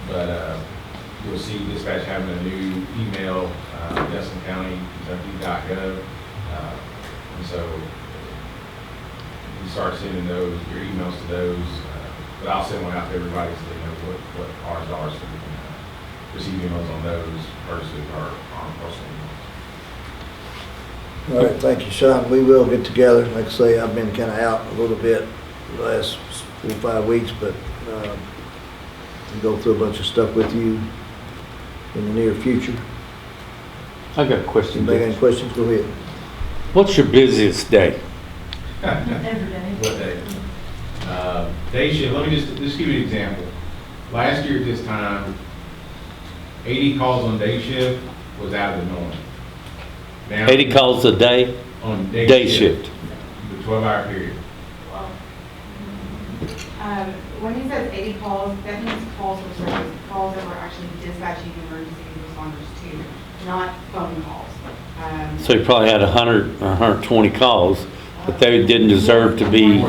But you'll see dispatch having a new email, Destin County, Kentucky.gov. And so you start sending those, your emails to those. But I'll send one out to everybody so they know what ours are, so we can receive emails on those versus our personal emails. All right, thank you, Sean. We will get together. Like I say, I've been kind of out a little bit the last 4 or 5 weeks, but I'll go through a bunch of stuff with you in the near future. I got a question. Anybody got any questions? Go ahead. What's your busiest day? Every day. What day? Day shift, let me just give you an example. Last year at this time, 80 calls on day shift was out of the norm. Now, 80 calls a day? On day shift. The 12-hour period. When he says 80 calls, that means calls for service, calls that we're actually dispatching emergency responders to, not phone calls. So you probably had 100 or 120 calls, but they didn't deserve to be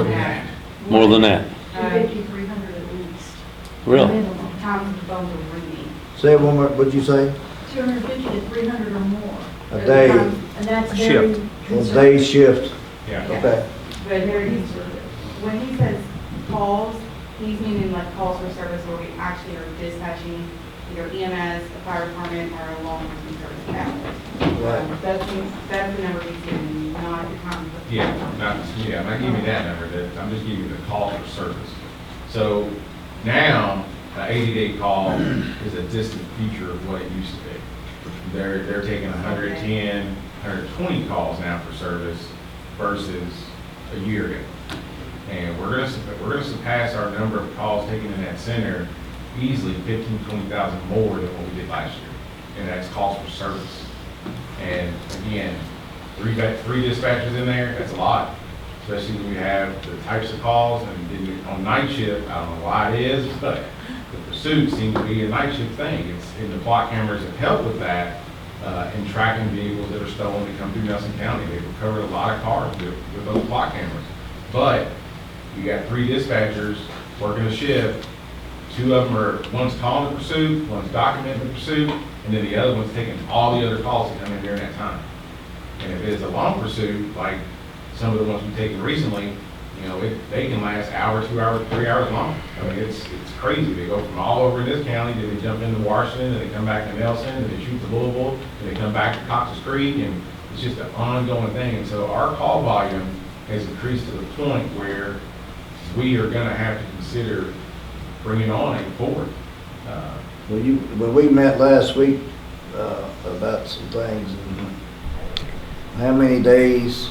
more than that. 250, 300 at least. Really? Times the phones are ringing. Say it one more, what'd you say? 250 to 300 or more. A day. And that's very Well, day shift. Yeah. Okay. But when he says calls, he's meaning like calls for service where we actually are dispatching either EMS, the fire department, or a law enforcement service family. Right. That's the number he's giving, not the time. I'm not giving you that number. I'm just giving you the calls for service. So now, an 80-day call is a distant future of what it used to be. They're taking 110, 120 calls now for service versus a year ago. And we're gonna surpass our number of calls taken in that center easily 15,000 to 20,000 more than what we did last year. And that's calls for service. And again, three dispatchers in there, that's a lot. Especially when we have the types of calls and then on night shift, I don't know why it is, but the pursuit seems to be a night shift thing. And the plot cameras have helped with that in tracking vehicles that are stolen that come through Nelson County. They've recovered a lot of cars with those plot cameras. But you got 3 dispatchers working a shift. 2 of them are, one's calling the pursuit, one's documenting the pursuit, and then the other one's taking all the other calls that come in during that time. And if it's a long pursuit, like some of the ones we've taken recently, you know, they can last an hour, 2 hours, 3 hours long. I mean, it's crazy. They go from all over in this county, then they jump into Washington, and they come back to Nelson, and they shoot to Louisville, and they come back to Cox's Creek, and it's just an ongoing thing. And so our call volume has increased to the point where we are going to have to consider bringing on a Ford. When we met last week about some things, how many days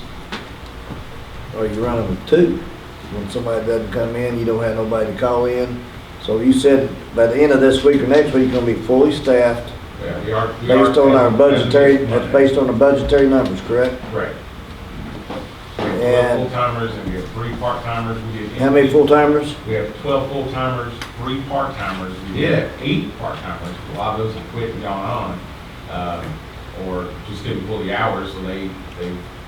are you running with 2? When somebody doesn't come in, you don't have nobody to call in. So you said by the end of this week or next week, you're going to be fully staffed. Yeah, we are based on our budgetary, that's based on the budgetary numbers, correct? Right. We have 12 full-timers and we have 3 part-timers. How many full-timers? We have 12 full-timers, 3 part-timers. We did have 8 part-timers. A lot of those have quit and gone on, or just didn't pull the hours, so they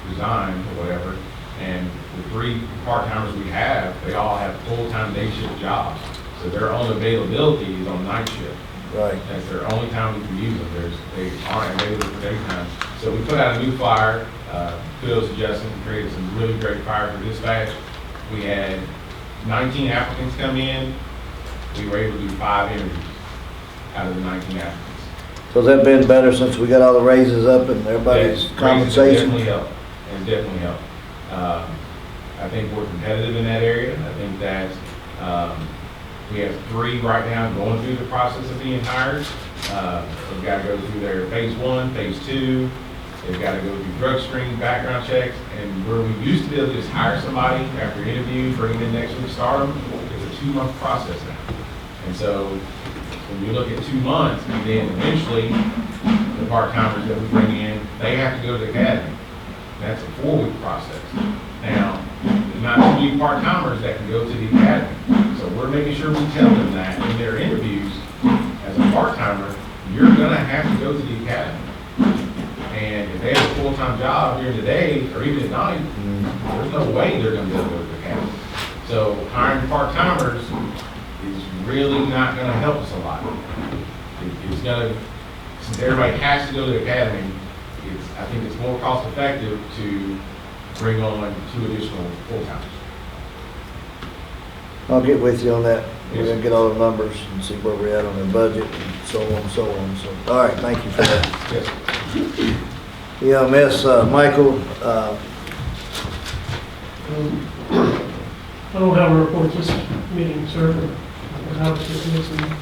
resigned or whatever. And the 3 part-timers we have, they all have full-time day shift jobs. So their only availability is on night shift. Right. That's their only time we can use them. They aren't available for daytime. So we put out a new flyer. Kudos to Justin, created some really great fire for dispatch. We had 19 applicants come in. We were able to do 5 interviews out of the 19 applicants. So has that been better since we got all the raises up and everybody's compensation? Definitely helped. It definitely helped. I think we're competitive in that area. I think that We have 3 right now going through the process of being hired. They've got to go through their phase 1, phase 2. They've got to go through drug screen, background checks, and where we used to be able to just hire somebody after interview, bring them in next week, start them, it's a 2-month process now. And so when you look at 2 months, and then eventually the part-timers that we bring in, they have to go to the academy. That's a 4-week process. Now, there's not too many part-timers that can go to the academy. So we're making sure we tell them that in their interviews, as a part-timer, you're gonna have to go to the academy. And if they have a full-time job during the day or even at night, there's no way they're gonna be able to go to the academy. So hiring part-timers is really not gonna help us a lot. It's gonna, since everybody has to go to the academy, I think it's more cost-effective to bring on 2 additional full-timers. I'll get with you on that. We're gonna get all the numbers and see where we're at on the budget and so on and so on. So, all right, thank you for that. Yes. Yeah, Miss Michael, I don't have a report this meeting, sir. I was just listening.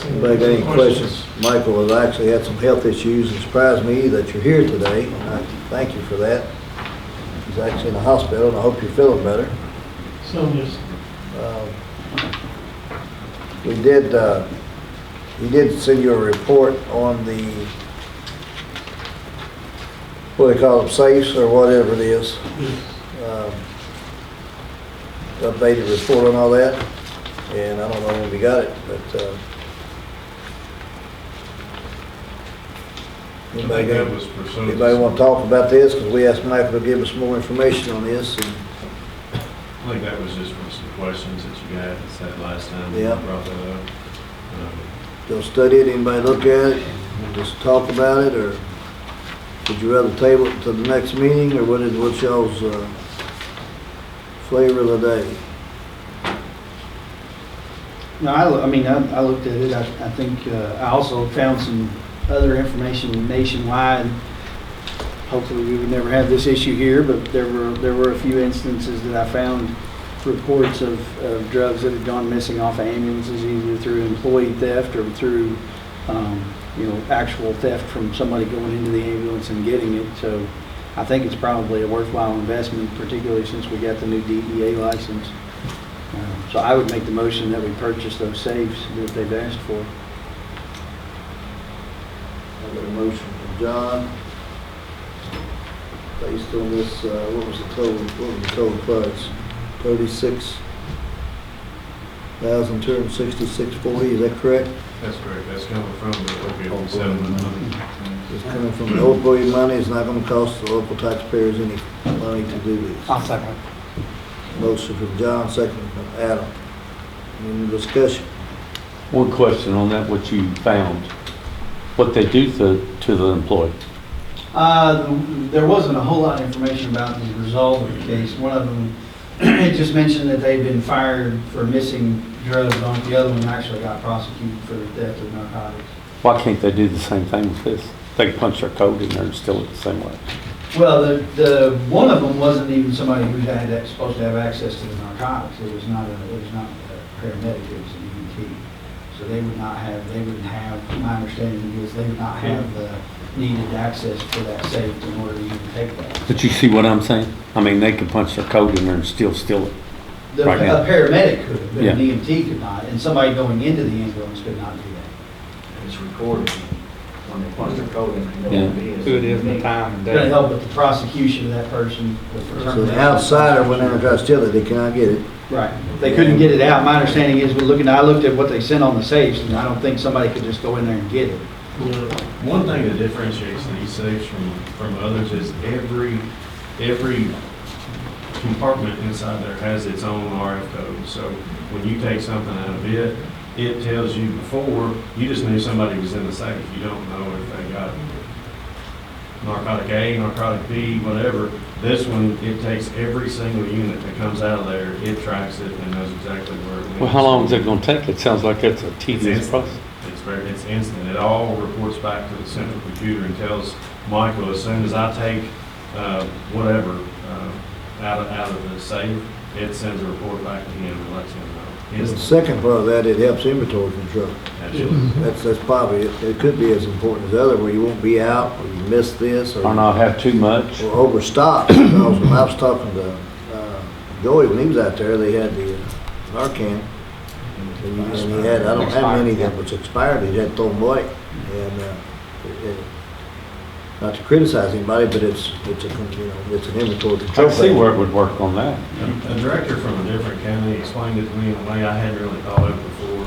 anybody got any questions? Michael has actually had some health issues. It surprised me that you're here today. And I thank you for that. He's actually in the hospital, and I hope you're feeling better. So, yes. We did, he did send you a report on the, what they call them, safes or whatever it is. Updated report on all that, and I don't know when we got it, but, anybody want to talk about this? Because we asked Michael to give us more information on this. And I think that was just from some questions that you guys had last time. Yeah. You brought that up. You'll study it, anybody look at it, and just talk about it, or would you rather table it to the next meeting, or what's y'all's flavor of the day? No, I looked at it. I think I also found some other information nationwide. Hopefully we would never have this issue here, but there were a few instances that I found reports of drugs that had gone missing off of ambulances, either through employee theft or through actual theft from somebody going into the ambulance and getting it. So I think it's probably a worthwhile investment, particularly since we got the new DEA license. So I would make the motion that we purchase those safes that they've asked for. I got a motion from John. Based on this, what was the total price? $36,266.40, is that correct? That's correct. That's coming from the opioid settlement money. It's coming from the opioid money. It's not going to cost the local taxpayers any money to do this. I'll second. Motion from John, second from Adam. Any discussion? One question on that, what you found, what they do to the employee. There wasn't a whole lot of information about the result of the case. One of them, it just mentioned that they'd been fired for missing drugs on it. The other one actually got prosecuted for the theft of narcotics. Why can't they do the same thing with this? They can punch their code in there and still look the same way. Well, the one of them wasn't even somebody who had supposed to have access to the narcotics. It was not a paramedic. It was an EMT. So they wouldn't have. My understanding is they would not have the needed access for that safe in order to even take that. But you see what I'm saying? I mean, they could punch their code in there and still steal it. A paramedic could, but Yeah. an EMT could not, and somebody going into the ambulance could not do that. It's recorded when they punch their code in. Yeah. Who it is, and the time and It's going to day. help with the prosecution of that person. So the outsider went in and tried to steal it, they cannot get it. Right. They couldn't get it out. My understanding is, I looked at what they sent on the safes, and I don't think somebody could just go in there and get it. One thing that differentiates these safes from others is every compartment inside there has its own RF code. So when you take something out of it, it tells you before, you just knew somebody was in the safe. You don't know if they got narcotic A, narcotic B, whatever. This one, it takes every single unit that comes out of there, it tracks it and knows exactly where it went. Well, how long is it going to take? It sounds like it's a tedious process. It's instant. It all reports back to the central computer and tells Michael as soon as I take whatever out of the safe, it sends a report back to him and lets him know. And the second part of that, it helps inventory control. Absolutely. That's probably, it could be as important as the other, where you won't be out, or you miss this, Or not have too much. or overstock. Because when I was talking to Joey, when he was out there, they had the Narcan, and he had, I don't have many that was expired, he had to throw them away. And, not to criticize anybody, but it's an inventory I control. can see where it would work on that. A director from a different county explained it to me in a way I hadn't really thought of before,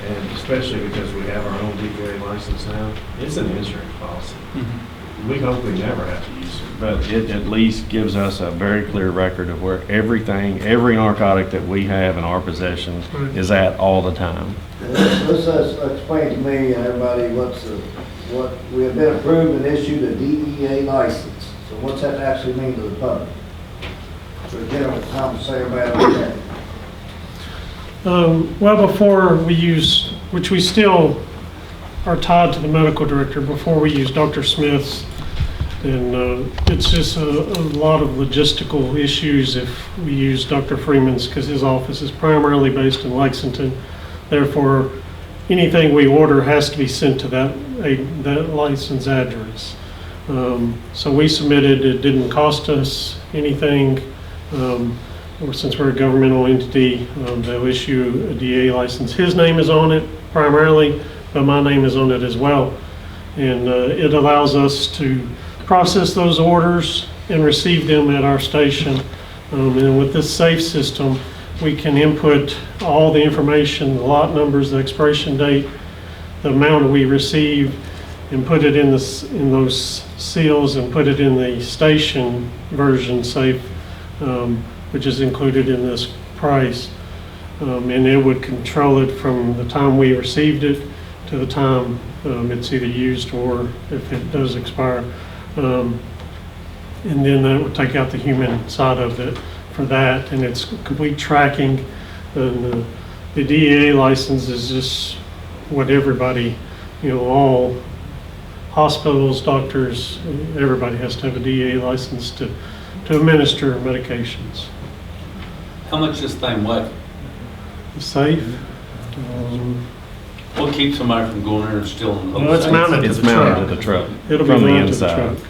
and especially because we have our own DPA license now. It's an insurance policy. We hope we never have to use it. But it at least gives us a very clear record of where everything, every narcotic that we have in our possession is at all the time. Let's explain to me and everybody what we have been approved and issued a DEA license. So what's that actually mean to the public? So General Tom, say about that. Well, before we use, which we still are tied to the medical director, before we use Dr. Smith's, and it's just a lot of logistical issues if we use Dr. Freeman's, because his office is primarily based in Lexington. Therefore, anything we order has to be sent to that license address. So we submitted, it didn't cost us anything, or since we're a governmental entity, they'll issue a DA license. His name is on it primarily, but my name is on it as well. And it allows us to process those orders and receive them at our station. And with this SAFE system, we can input all the information, the lot numbers, the expiration date, the amount we receive, and put it in those seals and put it in the station version SAFE, which is included in this price. And it would control it from the time we received it to the time it's either used or if it does expire. And then that would take out the human side of it for that, and it's complete tracking. And the DEA license is just what everybody, all hospitals, doctors, everybody has to have a DEA license to administer medications. How much this thing weigh? Safe. What keeps somebody from going there and stealing? Well, it's mounted to the truck. It's mounted to the truck. It'll be from the mounted to the inside. truck.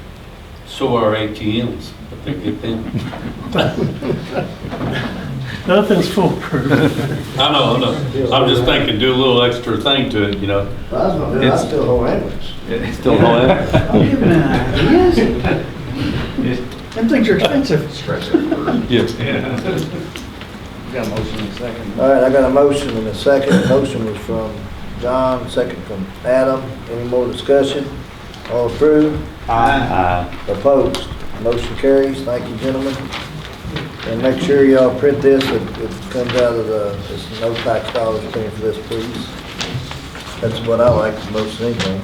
So are ATMs, but they get them. Nothing's foolproof. I know. I'm just thinking, do a little extra thing to it, I was gonna do, I still hold ambulance. It's still hold it. I'm giving an idea. Them things are expensive. Yes. Got a motion in a second. All right, I got a motion and a second. The motion was from John, second from Adam. Any more discussion? All approved? Aye. Opposed? Motion carries. Thank you, gentlemen. And make sure y'all print this. It comes out of it's no tax dollars paying for this, please. That's what I like the most anything.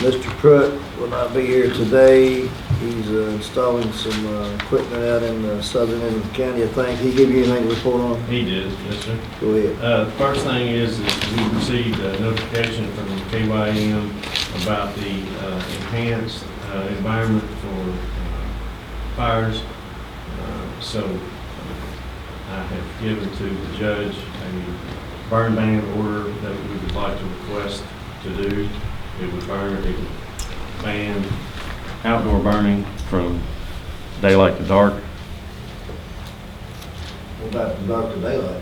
Mr. Pruitt will not be here today. He's installing some equipment out in the southern end of the county, I think. He give you anything to report on? He did, yes, sir. Go ahead. The first thing is we received a notification from KYM about the enhanced environment for fires. So I have given to the judge a burn ban order that we would like to request to do. It would ban Outdoor burning from daylight to dark. What about from dark to daylight?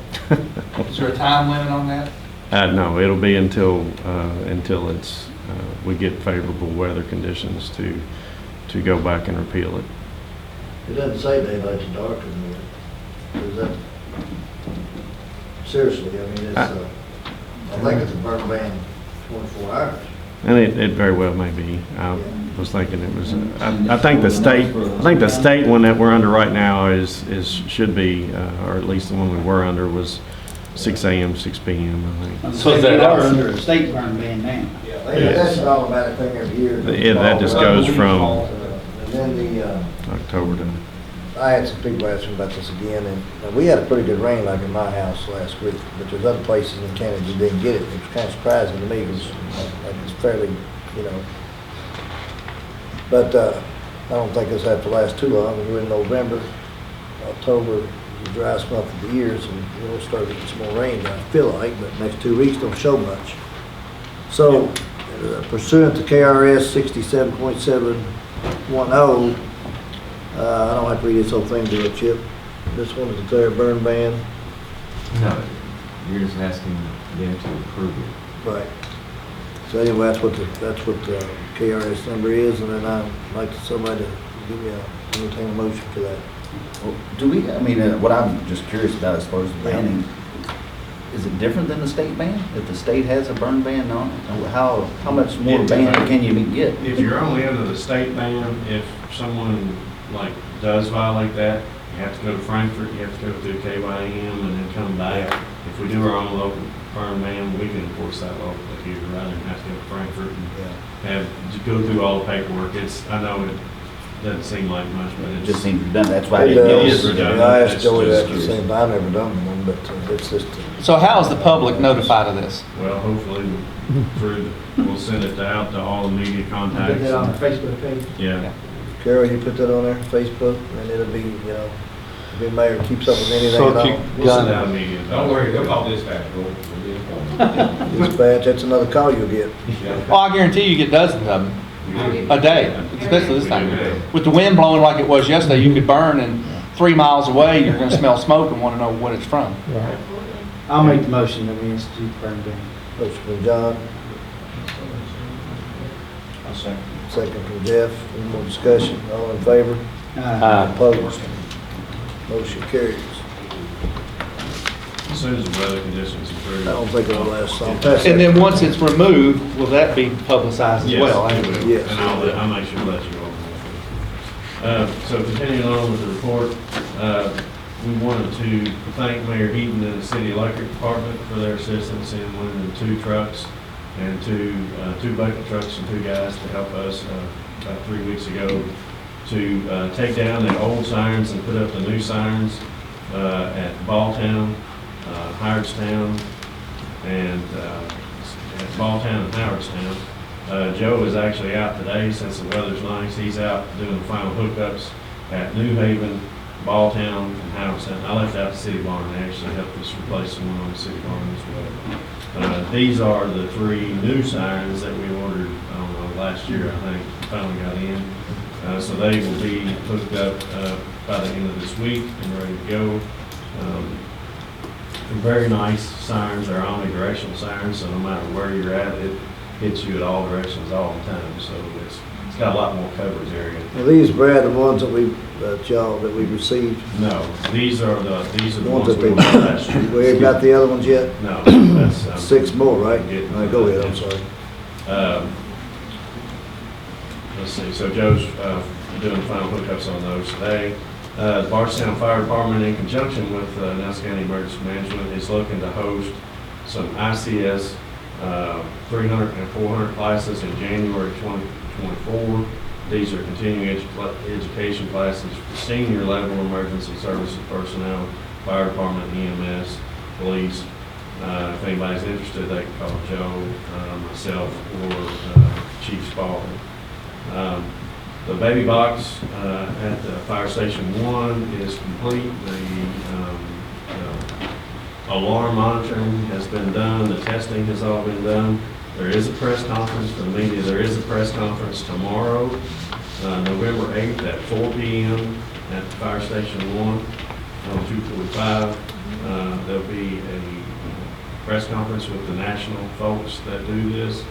Is there a time limit on that? No, it'll be until it's, we get favorable weather conditions to go back and repeal it. It doesn't say daylight to dark in there. Is that, seriously, I mean, it's, I think it's a burn ban 24 hours. And it very well may be. I was thinking it was, I think the state one that we're under right now should be, or at least the one we were under was 6 a.m., 6 p.m., I think. So they are under a state burn ban now. That's an automatic thing every year. Yeah, that just goes from And then October to, I had some people asking about this again, and we had a pretty good rain like in my house last week, but there's other places in Canada that didn't get it. It was kind of surprising to me because it's fairly, But I don't think this had to last too long. We're in November. October, the driest month of the year, so we'll start getting some more rain, I feel like, but next 2 weeks don't show much. So pursuant to KRS 67.710, I don't have to read this whole thing, do it, Chip? Just want to declare a burn ban. No, you're just asking them to approve it. Right. So anyway, that's what the KRS number is, and then I'd like somebody to give me entertain a motion for that. Well, do we, I mean, what I'm just curious about as far as the banning, is it different than the state ban? If the state has a burn ban on it, how much more ban can you get? If you're only under the state ban, if someone like does violate that, you have to go to Frankfurt, you have to go through KYM and then come back. If we do our own local burn ban, we can enforce that locally here rather than have to go to Frankfurt and go through all the paperwork. I know it doesn't seem like much, but it just seems redundant. That's why it is redundant. I asked Joey that the same, but I've never done one, but it's just. So how is the public notified of this? Well, hopefully we'll send it out to all the media contacts. Put that on our Facebook page. Yeah. Carol, you put that on there, Facebook, and it'll be, the mayor keeps up with anything at all. We'll send out media. Don't worry, they'll call dispatch. We'll be informed. Dispatch, that's another call you'll get. Well, I guarantee you get dozens of them a day, especially this time. With the wind blowing like it was yesterday, you could burn, and 3 miles away, you're gonna smell smoke and wanna know what it's from. Right. I'll make the motion that we institute burn ban. Motion from John, I'll second. second from Jeff. Any more discussion? All in favor? Aye. Opposed? Motion carries. As soon as the weather conditions improve. I don't think it'll last long. And then once it's removed, will that be publicized as well? Yes, it will. Yes. And I'll make sure to let you all know. So continuing on with the report, we wanted to thank Mayor Heaton and the City Electric Department for their assistance in winning 2 trucks and two bucket trucks and 2 guys to help us about 3 weeks ago to take down the old sirens and put up the new sirens at Balltown, Howardstown, and at Balltown and Howardstown. Joe is actually out today since the weather's nice. He's out doing the final hookups at New Haven, Balltown, and Howardstown. I left out the city barn. They actually helped us replace the one on the city barn as well. These are the 3 new sirens that we ordered, I don't know, last year, I think, finally got in. So they will be hooked up by the end of this week and ready to go. Very nice sirens. They're omnidirectional sirens, so no matter where you're at, it hits you at all directions all the time. So it's got a lot more coverage area. Are these, Brad, the ones that we received? No, these are the ones that we ordered last year. We ain't got the other ones yet? No, that's 6 more, right? All right, go ahead, I'm sorry. Let's see, so Joe's doing the final hookups on those today. The Bardstown Fire Department, in conjunction with Nelson County Emergency Management, is looking to host some ICS 300 and 400 classes in January 2024. These are continuing education classes for senior level emergency services personnel, fire department, EMS, police. If anybody's interested, they can call Joe, myself, or Chief Spalding. The baby box at the Fire Station 1 is complete. The alarm monitoring has been done. The testing has all been done. There is a press conference for the media. There is a press conference tomorrow, November 8th at 4 p.m. at the Fire Station 1 on 245. There'll be a press conference with the national folks that do this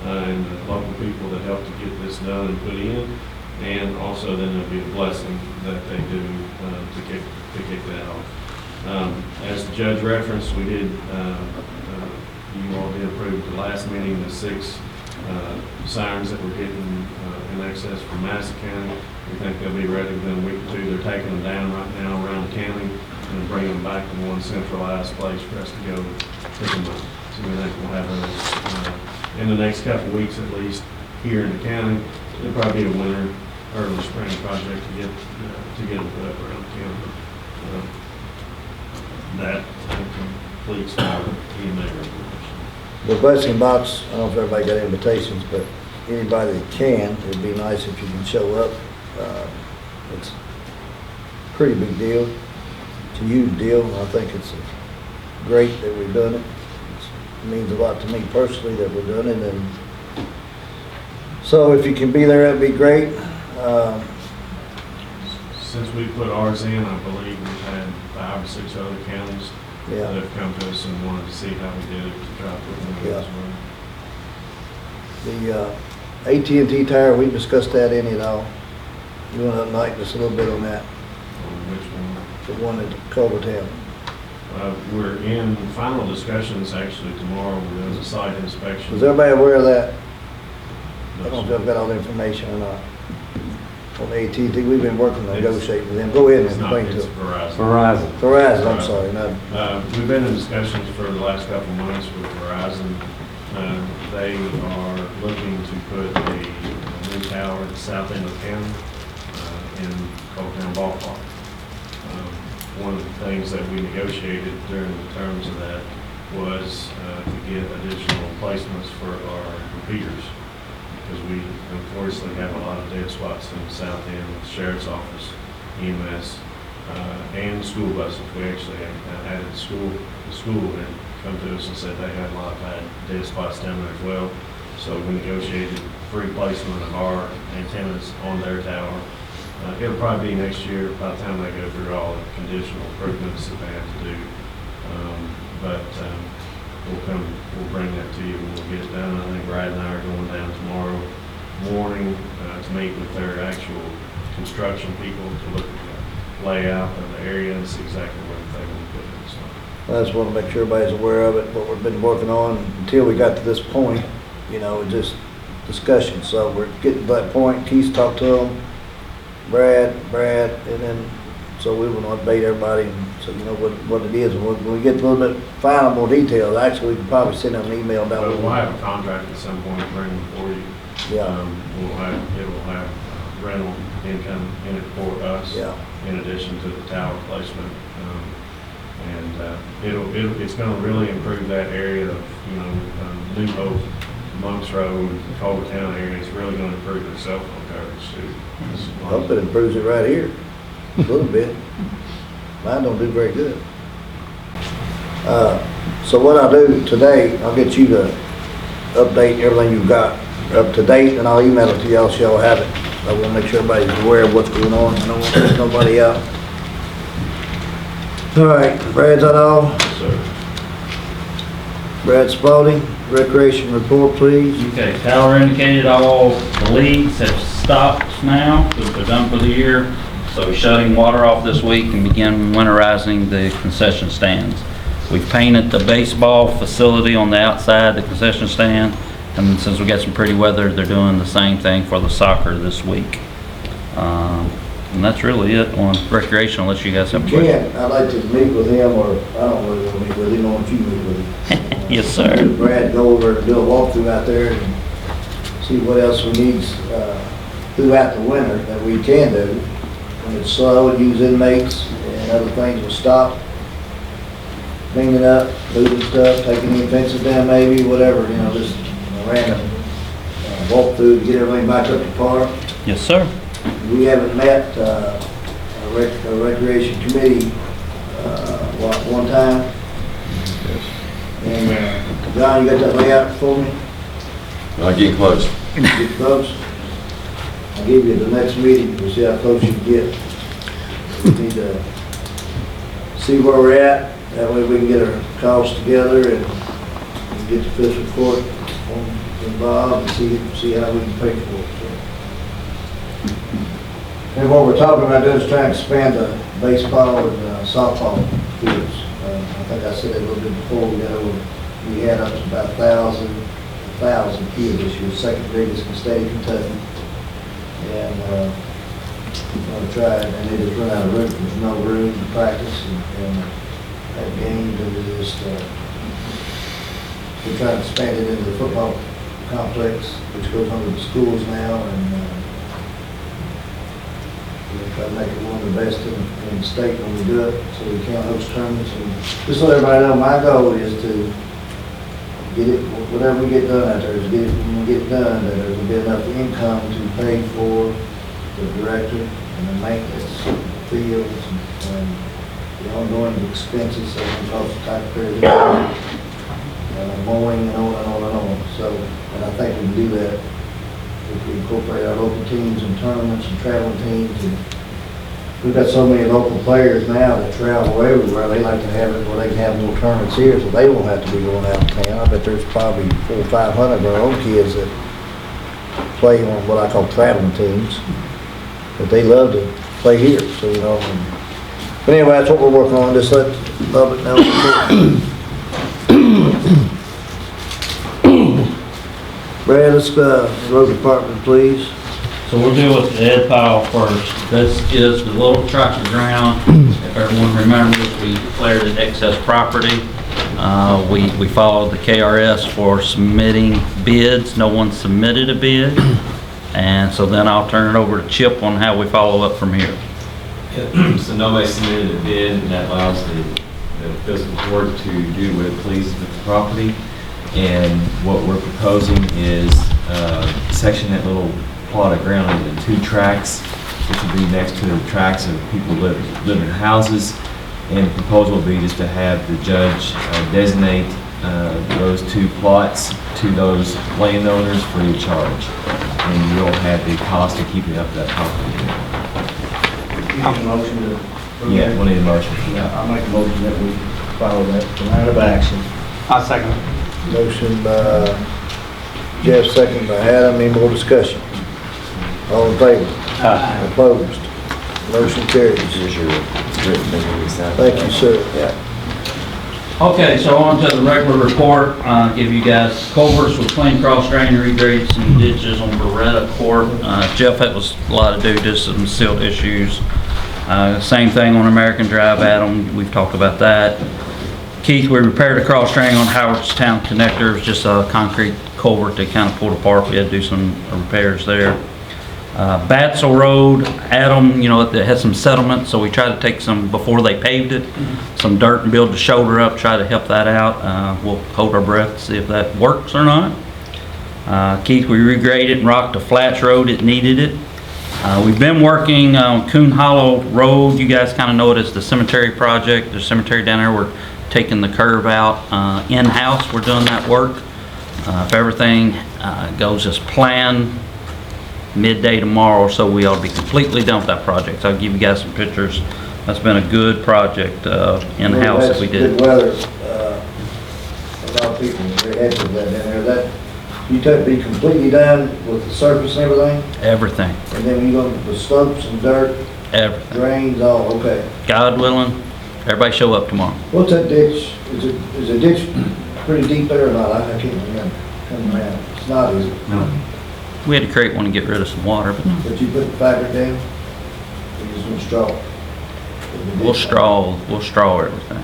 and the local people that help to get this done and put in. And also then there'll be a blessing that they do to kick that off. As the judge referenced, we did, you all did approve at the last meeting the 6 sirens that we're getting in access from Madison County. We think they'll be ready within a week or 2. They're taking them down right now around the county and bringing them back to one centralized place for us to go pick them up. So we think we'll have those in the next couple of weeks at least here in the county. It'll probably be a winter, early spring project to get them put up around the county. That completes our EMA recommendation. The blessing box, I don't know if everybody got invitations, but anybody that can, it'd be nice if you can show up. pretty big deal. It's a huge deal, and I think it's great that we've done it. It means a lot to me personally that we're doing it, and so if you can be there, that'd be great. Since we put ours in, I believe we've had 5 or 6 other counties Yeah. that have come to us and wanted to see how we did it to try to put them in as well. The AT&T tire, we discussed that any at all. You want to enlighten us a little bit on that, On which one? the one at Culvertown. We're in final discussions actually tomorrow. We're doing a site inspection. Is everybody aware of that? I don't know if I've got all the information or not. On AT&T, we've been working to negotiate with them. Go ahead and It's not, explain to it's them. Verizon. Verizon, I'm sorry. Not, We've been in discussions for the last couple of months with Verizon. They are looking to put a new tower at the south end of the county in Culvertown Ballpark. One of the things that we negotiated during the terms of that was to get additional placements for our repeaters, because we unfortunately have a lot of dead spots in the south end with the sheriff's office, EMS, and school buses. We actually added the school had come to us and said they had a lot of bad dead spots down there as well. So we negotiated free placement of our antennas on their tower. It'll probably be next year by the time they go through all the conditional improvements that they have to do. We'll bring that to you when we'll get it done. I think Brad and I are going down tomorrow morning to meet with their actual construction people to look at the layout of the area and see exactly where they want to put it. So. I just want to make sure everybody's aware of it, what we've been working on until we got to this point, just discussion. So we're getting to that point. Keith talked to them, Brad, and then, so we want to update everybody, and so you know what it is. And when we get a little bit final, more details, actually, we can probably send them an email down. But we'll have a contract at some point to bring them for you. Yeah. It will have rental income in it for us. Yeah. In addition to the tower placement. It's going to really improve that area of, New Hope, Monks Road, Culvertown area. It's really going to improve their cell phone coverage too. I hope it improves it right here, a little bit. Mine don't do very good. So what I'll do today, I'll get you to update everything you've got up to date, and I'll email it to y'all so y'all have it. I want to make sure everybody's aware of what's going on. I don't want to leave nobody out. All right, Brad's that all? Yes, sir. Brad Spalding, Recreation report, please. Okay, Tyler indicated all the leaks have stopped now, they're done for the year. So shutting water off this week and begin winterizing the concession stands. We've painted the baseball facility on the outside, the concession stand, and since we got some pretty weather, they're doing the same thing for the soccer this week. And that's really it on recreation, unless you guys have questions. Ken, I'd like to meet with him, or I don't really want to meet with him, I want you to meet with him. Yes, sir. Brad, go over and do a walkthrough out there and see what else we need throughout the winter that we can do. When it's slow, and use inmates and other things will stop. Cleaning up, moving stuff, taking the fences down maybe, whatever, just a random walkthrough to get everything back up to par. Yes, sir. We haven't met a recreation committee one time. And John, you got that layout for me? Getting close. Get close? I'll give you the next meeting, we'll see how close you can get. We need to see where we're at, that way we can get our costs together and get the fiscal court involved and see how we can pay for it. And what we're talking about doing is trying to expand the baseball and softball fields. I think I said that a little bit before. We had up to about 1,000 kids this year, second biggest in the state of Kentucky. And we're going to try it, and they just run out of room. There's no room to practice and have games, and we're trying to expand it into the football complex, which goes under the schools now, and we'll try to make it one of the best in the state when we do it, so we can host tournaments. And just so everybody know, my goal is to get it, whatever we get done out there, is get it, when we get done, that there's going to be enough income to pay for the director and the maintenance fields and the ongoing expenses that can cost the taxpayers, mowing and on and on and on. So, and I think we can do that if we incorporate our local teams and tournaments and traveling teams. And we've got so many local players now that travel everywhere. They like to have it where they can have more tournaments here, so they won't have to be going out of town. I bet there's probably 400 or 500 of our own kids that play on what I call traveling teams, but they love to play here. So but anyway, that's what we're working on. Just let the public know. Brad, let's road department, please. So we'll deal with the Ed pile first. This is the little tract of ground. If everyone remembers, we declared it excess property. We followed the KRS for submitting bids. No one submitted a bid. And so then I'll turn it over to Chip on how we follow up from here. So nobody submitted a bid, and that allows the fiscal court to do what it pleases with the property. And what we're proposing is section that little plot of ground into 2 tracts, which will be next to the tracts of people live in houses. And the proposal will be just to have the judge designate those 2 plots to those landowners free of charge. And you'll have the cost of keeping up that property. You need a motion to... Yeah, we'll need a motion. Yeah, I'll make a motion that we follow that plan of action. I second it. Motion by Jeff, second by Adam. Any more discussion? All in favor? Aye. Opposed? Motion carries. Here's your written thing we signed. Thank you, sir. Okay, so on to the regular report. Give you guys culverts with clean cross drain, regraded some ditches on Beretta Court. Jeff, that was a lot to do, just some silt issues. Same thing on American Drive, Adam, we've talked about that. Keith, we repaired a cross drain on Howardstown connector. It was just a concrete culvert that kind of pulled apart. We had to do some repairs there. Batzel Road, Adam, it had some settlement, so we tried to take some, before they paved it, some dirt and build the shoulder up, try to help that out. We'll hold our breath to see if that works or not. Keith, we regraded and rocked the Flats Road. It needed it. We've been working on Coon Hollow Road. You guys kind of know it as the cemetery project. There's a cemetery down there. We're taking the curve out in-house. We're doing that work. If everything goes as planned, midday tomorrow, so we ought to be completely done with that project. So I'll give you guys some pictures. That's been a good project in-house that we did. Good weather. A lot of people are very happy with that down there. You took be completely done with the surface and everything? Everything. And then you go with the slopes and dirt? Everything. Drains, all, okay. God willing, everybody show up tomorrow. What's that ditch? Is a ditch pretty deep there or not? I can't remember. Coming around. It's not, is it? No. We had to create one to get rid of some water, but no. But you put the fabric down? You just want straw? We'll straw everything.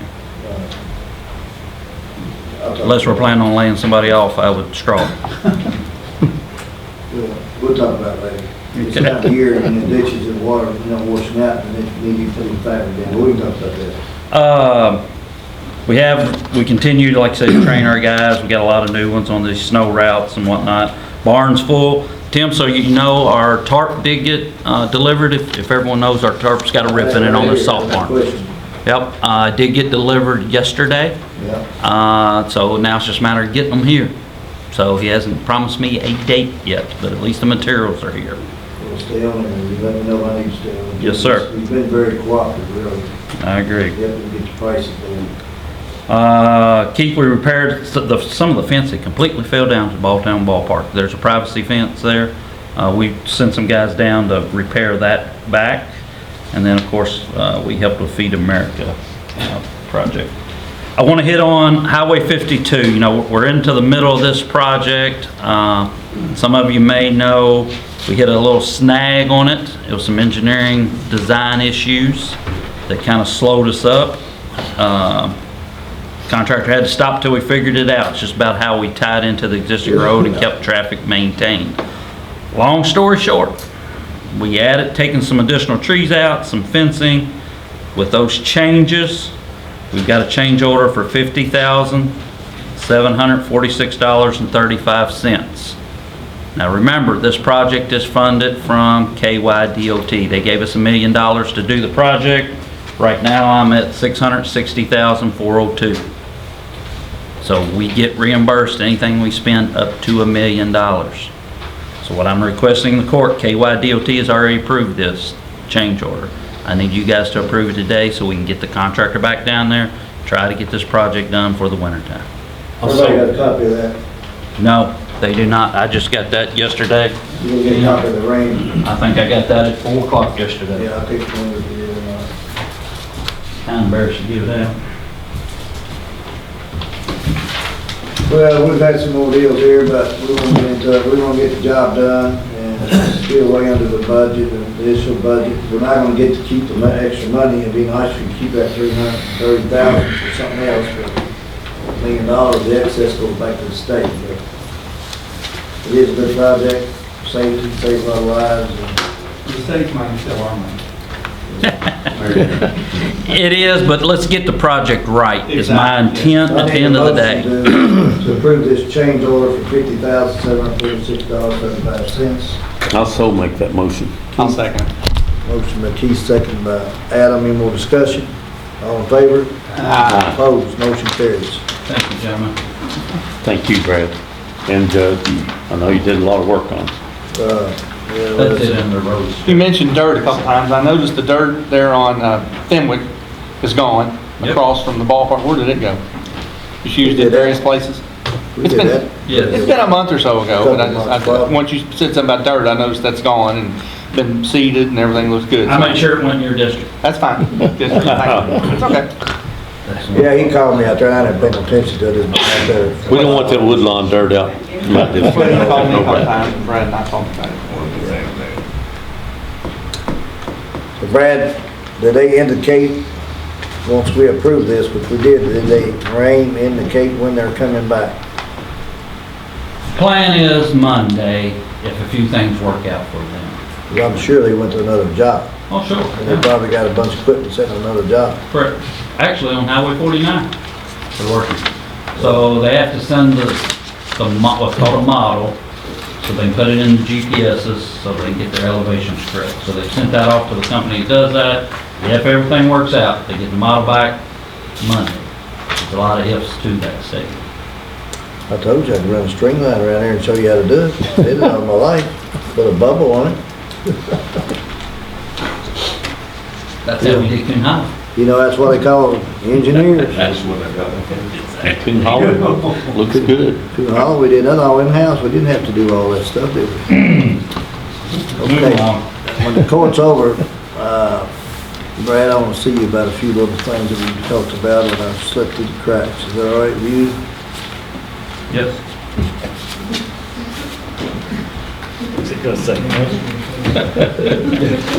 Unless we're planning on laying somebody off, I would straw. We'll talk about it later. It's not here in the ditches and water, washing out, and then you need to put the fabric down. We can talk about that. We continue to, like I said, train our guys. We got a lot of new ones on these snow routes and whatnot. Barn's full. Tim, so you know our tarp did get delivered. If everyone knows, our tarp's got a rip in it on the salt barn. Yep, did get delivered yesterday. Yep. So now it's just a matter of getting them here. So he hasn't promised me a date yet, but at least the materials are here. We'll stay on it, and let me know I need to stay on it. Yes, sir. We've been very cooperative, really. I agree. Yep, we get the prices down. Keith, we repaired some of the fence that completely fell down to Balltown Ballpark. There's a privacy fence there. We sent some guys down to repair that back. And then, of course, we helped with Feed America project. I want to hit on Highway 52. We're into the middle of this project. Some of you may know we hit a little snag on it. It was some engineering design issues that kind of slowed us up. Contractor had to stop till we figured it out. It's just about how we tied into the existing road and kept traffic maintained. Long story short, we added, taking some additional trees out, some fencing. With those changes, we've got a change order for $50,746.35. Now remember, this project is funded from KYDOT. They gave us $1 million to do the project. Right now I'm at $660,402. So we get reimbursed anything we spend up to $1 million. So what I'm requesting the court, KYDOT has already approved this change order. I need you guys to approve it today so we can get the contractor back down there, try to get this project done for the winter time. Everybody got a copy of that? No, they do not. I just got that yesterday. You didn't get a copy of the rain? I think I got that at 4 o'clock yesterday. Yeah, I think one of you did. Kind of embarrassed to give it out. Well, we've had some more deals here, but we want to get into it. We want to get the job done and still way under the budget and the initial budget. We're not going to get to keep the extra money. It'd be nice if we could keep that $330,000 for something else, but $1 million, the excess goes back to the state. But it is a good project, safety, saves a lot of lives. The state's money still our money. It is, but let's get the project right, is my intent at the end of the day. To approve this change order for $50,746.75. I'll so make that motion. I'll second. Motion by Keith, second by Adam. Any more discussion? All in favor? Aye. Opposed? Motion carries. Thank you, gentlemen. Thank you, Brad. And I know you did a lot of work on it. That's it in the roads. You mentioned dirt a couple times. I noticed the dirt there on Fenwick is gone across from the ballpark. Where did it go? It's used in various places. It's been a month or so ago, but once you said something about dirt, I noticed that's gone and been seeded and everything looks good. I made sure it went in your district. That's fine. Good. Thank you. It's okay. Yeah, he called me out there. I didn't pay no attention to it. We don't want that woodlawn dirt out. Well, he called me a couple times, and Brad and I talked about it. So Brad, did they indicate, once we approve this, which we did they indicate when they're coming back? Plan is Monday, if a few things work out for them. 'Cause I'm sure they went to another job. Oh, sure. And they probably got a bunch of equipment sitting on another job. Correct. Actually, on Highway 49, they're working. So they have to send what's called a model, so they can put it in the GPSs, so they can get their elevations correct. So they sent that off to the company that does that. If everything works out, they get the model back Monday. There's a lot of ifs to that statement. I told you I'd run a string line around here and show you how to do it. Did it all my life. Put a bubble on it. That's how we did Coon Hollow. You know, that's what they call engineers. That's what I got. Coon Hollow looks good. Coon Hollow, we did that all in-house. We didn't have to do all that stuff, did we? Okay. When the court's over, Brad, I want to see you about a few little things that we talked about and I've slipped through the cracks. Is that all right with you? Yes.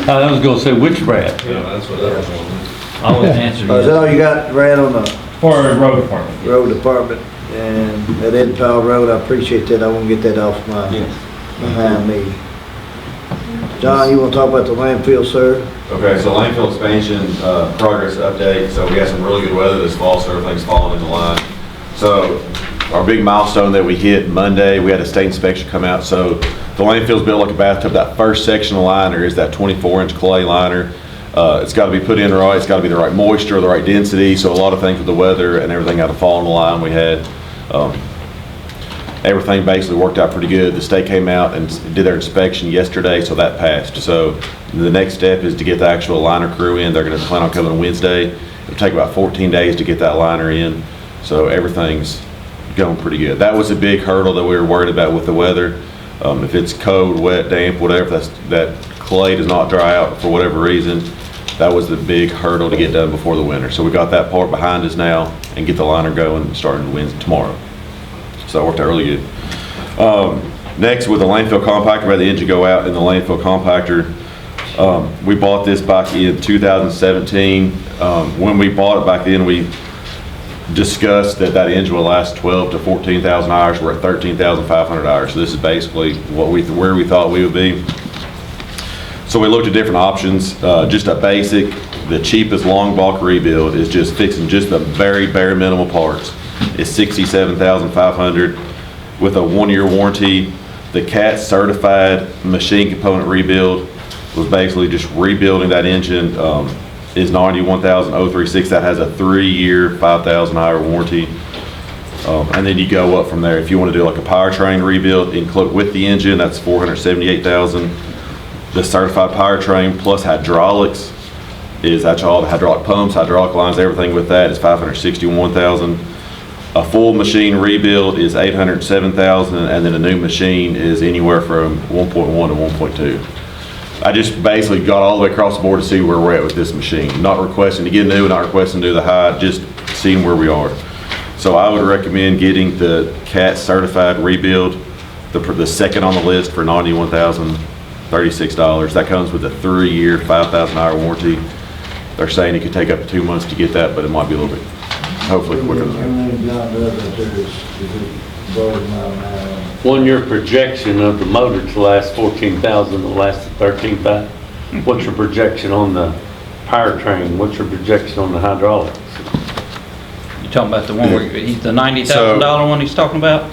I was gonna say, which Brad? Yeah, that's what I was wondering. I always answer Is that all you got, Brad, on the For the road department. road department? And that Ed Powell Road, I appreciate that. I want to get that off behind me. John, you want to talk about the landfill, sir? Okay, so landfill expansion, progress update. So we had some really good weather this fall, so everything's falling into line. So our big milestone that we hit Monday, we had a state inspection come out. So the landfill's built like a bathtub. That first section of liner is that 24-inch clay liner. It's got to be put in right. It's got to be the right moisture, the right density. So a lot of things with the weather and everything got to fall in the line. We had everything basically worked out pretty good. The state came out and did their inspection yesterday, so that passed. So the next step is to get the actual liner crew in. They're going to plan on coming on Wednesday. It'll take about 14 days to get that liner in. So everything's going pretty good. That was a big hurdle that we were worried about with the weather. If it's cold, wet, damp, whatever, that clay does not dry out for whatever reason. That was the big hurdle to get done before the winter. So we got that part behind us now and get the liner going starting Wednesday, tomorrow. So that worked out really good. Next, with the landfill compactor, we had the engine go out in the landfill compactor. We bought this back in 2017. When we bought it back then, we discussed that engine will last 12 to 14,000 hours. We're at 13,500 hours. So this is basically where we thought we would be. So we looked at different options. Just a basic, the cheapest long bulk rebuild is just fixing just the very bare minimal parts. It's $67,500 with a 1-year warranty. The CAT certified machine component rebuild was basically just rebuilding that engine. Is 91,036. That has a 3-year, 5,000 hour warranty. And then you go up from there. If you want to do like a powertrain rebuild, include with the engine, that's 478,000. The certified powertrain plus hydraulics is actually all the hydraulic pumps, hydraulic lines, everything with that is 561,000. A full machine rebuild is 807,000, and then a new machine is anywhere from 1.1 to 1.2. I just basically got all the way across the board to see where we're at with this machine. Not requesting to get new, not requesting to do the high, just seeing where we are. So I would recommend getting the CAT certified rebuild, the second on the list for $91,036. That comes with a 3-year, 5,000 hour warranty. They're saying it could take up to 2 months to get that, but it might be a little bit, hopefully quicker than that. Everything John does out there is blows my mind. 1 year projection of the motor to last 14,000, to last 13,500. What's your projection on the powertrain? What's your projection on the hydraulics? You talking about the one where, the $90,000 one he's talking about?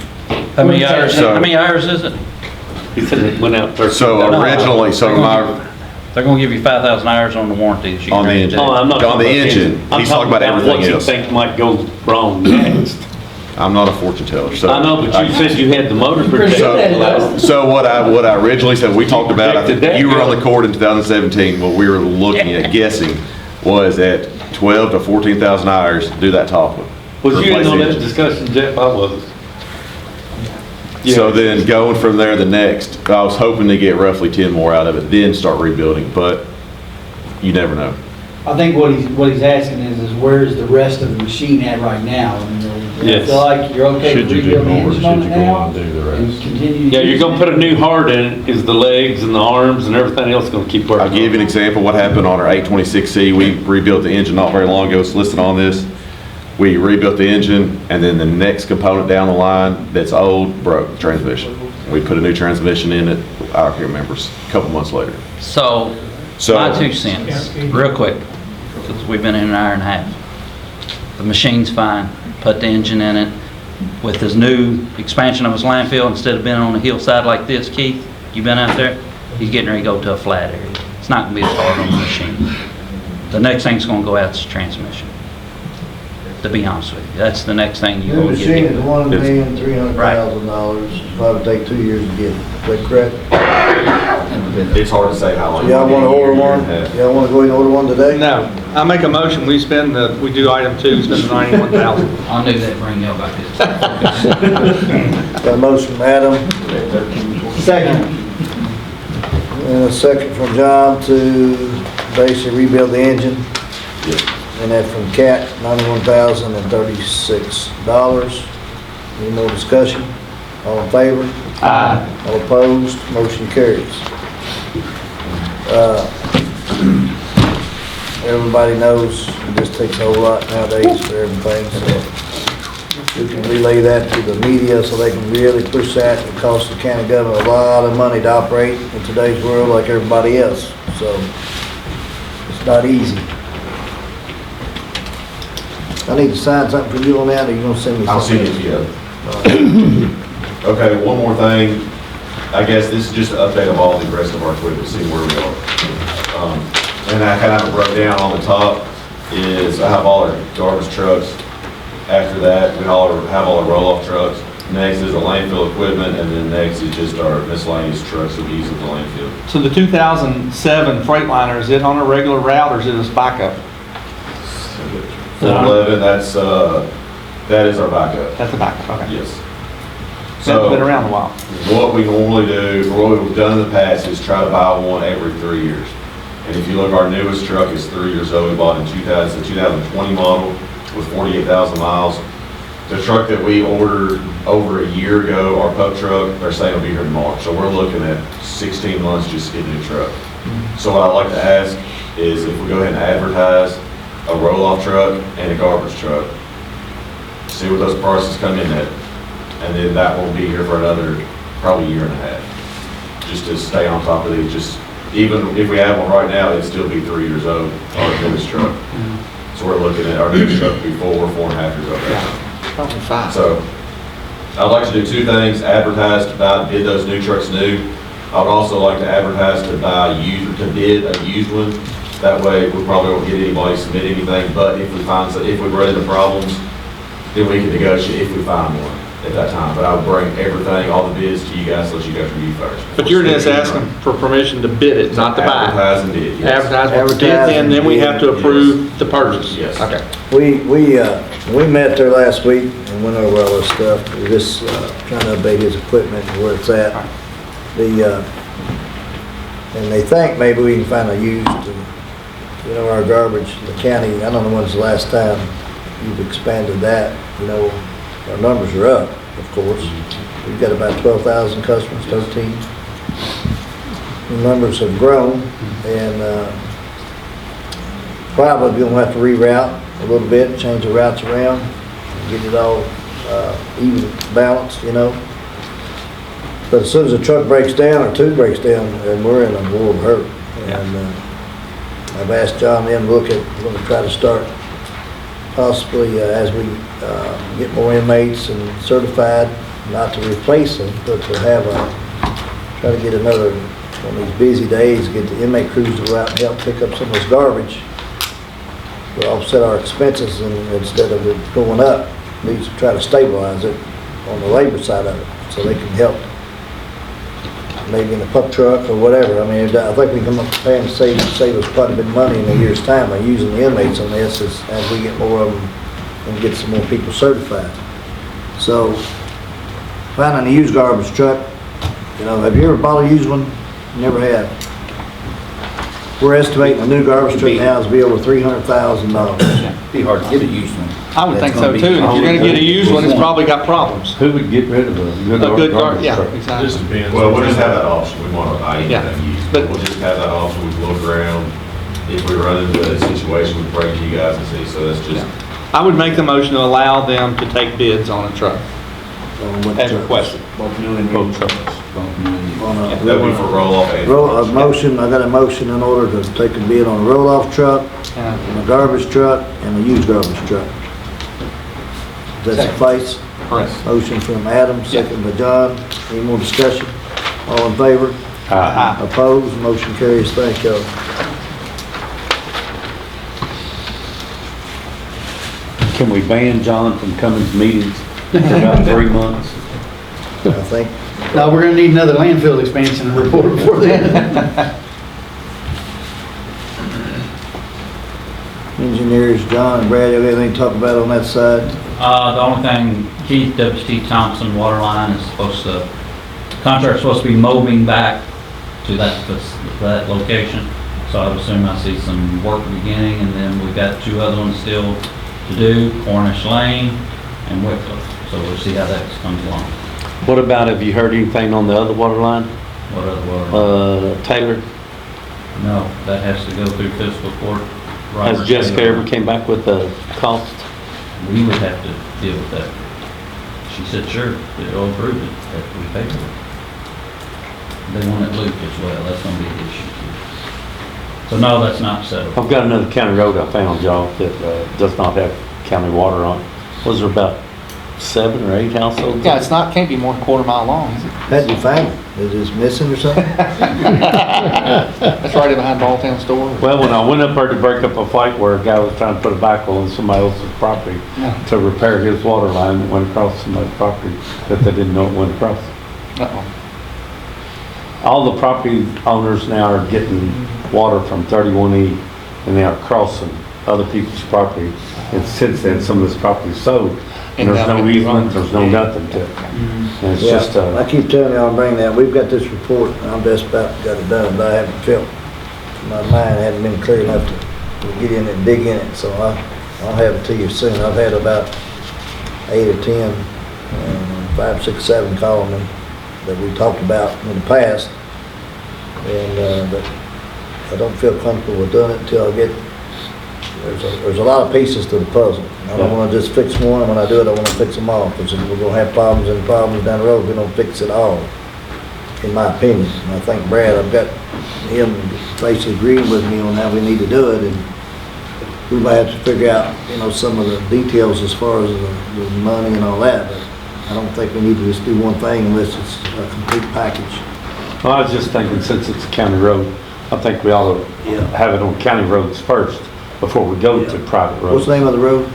How many hours, is it? He said it went out 13,000. So originally, they're gonna give you 5,000 hours on the warranty. That you on the engine. Oh, I'm not on the engine. I'm He's talking about everything what else. you think might go wrong next. I'm not a fortune teller, so. I know, but you said you had the motor projected. So what I originally said, we talked about, I think you were on the court in 2017, what we were looking at guessing was at 12 to 14,000 hours to do that top one. Was you in Replace on the that engine. discussion, Jeff? I wasn't. So then going from there, the next, I was hoping to get roughly 10 more out of it, then start rebuilding, but you never know. I think what he's asking is where's the rest of the machine at right now? I mean, I Yes. feel like you're okay to Should you do rebuild the more, or engine should on you it go now? on and do the And rest? continue to Yeah, you're use gonna it? put a new heart in it, is the legs and the arms and everything else gonna keep working. I'll give you an example, what happened on our 826C, we rebuilt the engine not very long ago, it's listed on this. We rebuilt the engine, and then the next component down the line that's old broke, the transmission. We put a new transmission in it, I can't remember, a couple months later. So, my 2 cents, real quick, because we've been in an hour and a half. The machine's fine, put the engine in it. With his new expansion of his landfill, instead of being on a hillside like this, Keith, you been out there? He's getting ready to go to a flat area. It's not gonna be as hard on the machine. The next thing's gonna go out is the transmission. To be honest with you, that's the next thing The you're gonna machine get. is $1,300,000. It's probably take 2 years to get it. Is that correct? It's hard to say how long. Y'all wanna order one? Y'all wanna go ahead and order one today? No, I make a motion, we do item 2, spend the 91,000. I knew that'd bring y'all back this. Got a motion from Adam. Second. And a second from John to basically rebuild the engine. And that from CAT, $91,036. Any more discussion? All in favor? Aye. All opposed? Motion carries. Everybody knows it just takes a whole lot nowadays for everything, so we can relay that to the media so they can really push that. It costs the county government a lot of money to operate in today's world like everybody else, so it's not easy. I need to sign something for you on that, or you gonna send me something? I'll send it to you. Okay, one more thing. I guess this is just an update of all the rest of our equipment, see where we are. And I kind of broke down on the top is I have all our garbage trucks. After that, we have all our roll-off trucks. Next is the landfill equipment, and then next is just our miscellaneous trucks that we use at the landfill. So the 2007 Freightliner, is it on a regular route or is it a backup? 411, that is our backup. That's a backup, okay. Yes. That's been around a while. What we normally do, or what we've done in the past, is try to buy one every 3 years. And if you look, our newest truck is 3 years old. We bought in 2020 model with 48,000 miles. The truck that we ordered over a year ago, our pup truck, they're saying it'll be here in March. So we're looking at 16 months just to get a new truck. So what I'd like to ask is if we go ahead and advertise a roll-off truck and a garbage truck, see what those prices come in at, and then that won't be here for another probably year and a half. Just to stay on top of these, just even if we have one right now, it'd still be 3 years old, our newest truck. So we're looking at our newest truck to be 4.5 years old. Probably 5. So I'd like to do two things: advertise to buy, bid those new trucks new. I would also like to advertise to bid a used one. That way, we probably won't get anybody to submit anything, but if we run into problems, then we can negotiate if we find one at that time. But I would bring everything, all the bids to you guys, let you guys review first. But you're just asking for permission to bid it, not to buy it. Advertise and bid, yes. Advertise, bid, and then we have to approve the purchase. Yes. Okay. We met there last week and went over all this stuff. We're just trying to update his equipment and where it's at. And they think maybe we can find a used, our garbage, the county, I don't know when's the last time you've expanded that. Our numbers are up, of course. We've got about 12,000 customers, 13. The numbers have grown, and probably we'll have to reroute a little bit, change the routes around, get it all even balanced, But as soon as a truck breaks down or two breaks down, then we're in a world of hurt. And I've asked John then we're going to try to start possibly as we get more inmates and certified, not to replace them, but to try to get another, on these busy days, get the inmate crews to go out and help pick up some of this garbage. We'll offset our expenses, and instead of it going up, we need to try to stabilize it on the labor side of it, so they can help maybe in a pup truck or whatever. I mean, I think we can come up with a plan to save us quite a bit of money in a year's time by using the inmates on this as we get more of them and get some more people certified. So, finding a used garbage truck, have you ever bought a used one? Never have. We're estimating a new garbage truck now is be over $300,000. Be hard to get a used one. I would think so too. And if you're gonna get a used one, it's probably got problems. Who would get rid of a good garbage yeah, truck? exactly. Just depends. Well, we'll just have that option. We want to buy Yeah. anything used. But- We'll just have that option. We can look around. If we run into a situation, we bring it to you guys and see. So that's just, I would make the motion to allow them to take bids on a truck as requested. Both new and used trucks. Both new and used. that would be for roll-off. and- I got a motion in order to take a bid on a roll-off truck, and a garbage truck, and a used garbage truck. Does that suffice? Correct. Motion from Adam, second by John. Any more discussion? All in favor? Aye. Opposed? Motion carries. Thank y'all. Can we ban John from coming to meetings for about 3 months? I think. No, we're gonna need another landfill expansion report before then. Engineers, John and Brad, you have anything to talk about on that side? The only thing, Keith W.T. Thompson water line is contract's supposed to be moving back to that location. So I would assume I see some work beginning, and then we've got 2 other ones still to do, Cornish Lane and Wycliffe. So we'll see how that comes along. What about, have you heard anything on the other water line? What other water line? Taylor? No, that has to go through Fiscal Court. Has Jessica ever came back with a cost? We would have to deal with that. She said, sure, they'll approve it, that we pay for it. They want it looped as well, that's gonna be an issue too. So no, that's not settled. I've got another county road I found, y'all, that does not have county water on it. Was there about 7 or 8 households? Yeah, can't be more than a quarter mile long, is it? How'd you find it? Is it missing or something? That's right behind Balltown store. Well, when I went up there to break up a fight where a guy was trying to put a backhoe on somebody else's property to repair his water line that went across somebody's property that they didn't know it went across. Uh-oh. All the property owners now are getting water from 31E, and they are crossing other people's property. And since then, some of this property is sold, and there's no easement, there's no nothing to it. And it's just, I keep telling y'all, bring that, we've got this report, and I'm just about got it done, but I haven't felt, my mind hadn't been clear enough to get in and dig in it, so I'll have it to you soon. I've had about 8 or 10, 5, 6, 7 calling them that we talked about in the past, and but I don't feel comfortable with doing it until I get, there's a lot of pieces to the puzzle. I don't want to just fix one. When I do it, I want to fix them all, because we're going to have problems down the road if we don't fix it all, in my opinion. And I think Brad, I've got him basically agreeing with me on how we need to do it, and we might have to figure out, some of the details as far as the money and all that. But I don't think we need to just do one thing unless it's a complete package. Well, I was just thinking, since it's a county road, I think we ought to have it on county roads first before we go to private roads. What's the name of the road?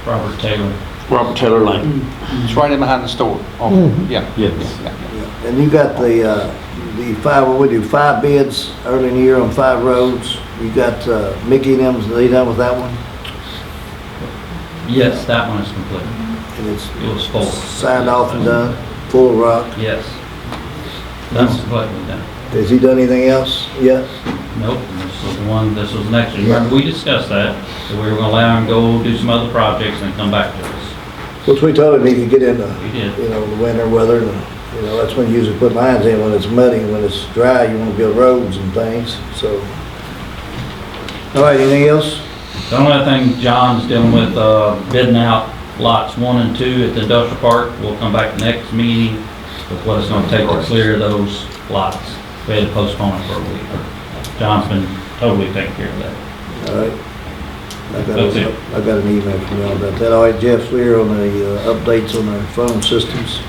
Robert Taylor. Robert Taylor Lane. It's right in behind the store. Oh, yeah. Yes. And you got the five, what we do, 5 bids early in the year on 5 roads. You got Mickey and them, are they done with that one? Yes, that one is complete. And It was full. signed off and done, full of rock? Yes. That's completely done. Has he done anything else yet? Nope, this was next year. Remember, we discussed that we were gonna allow him to go do some other projects and come back to us. Which we told him he could get in the, We did. you know, the winter weather, and, you know, that's when you usually put lines in, when it's muddy, when it's dry, you wanna build roads and things, so. All right, anything else? The only other thing John's dealing with, bidding out lots 1 and 2 at the industrial park. We'll come back next meeting with what it's gonna take to clear those lots. We had to postpone it for a week. John's been totally taking care of that. All right. That's it. I got an email from y'all about that. All right, Jeff's here on the updates on the phone systems.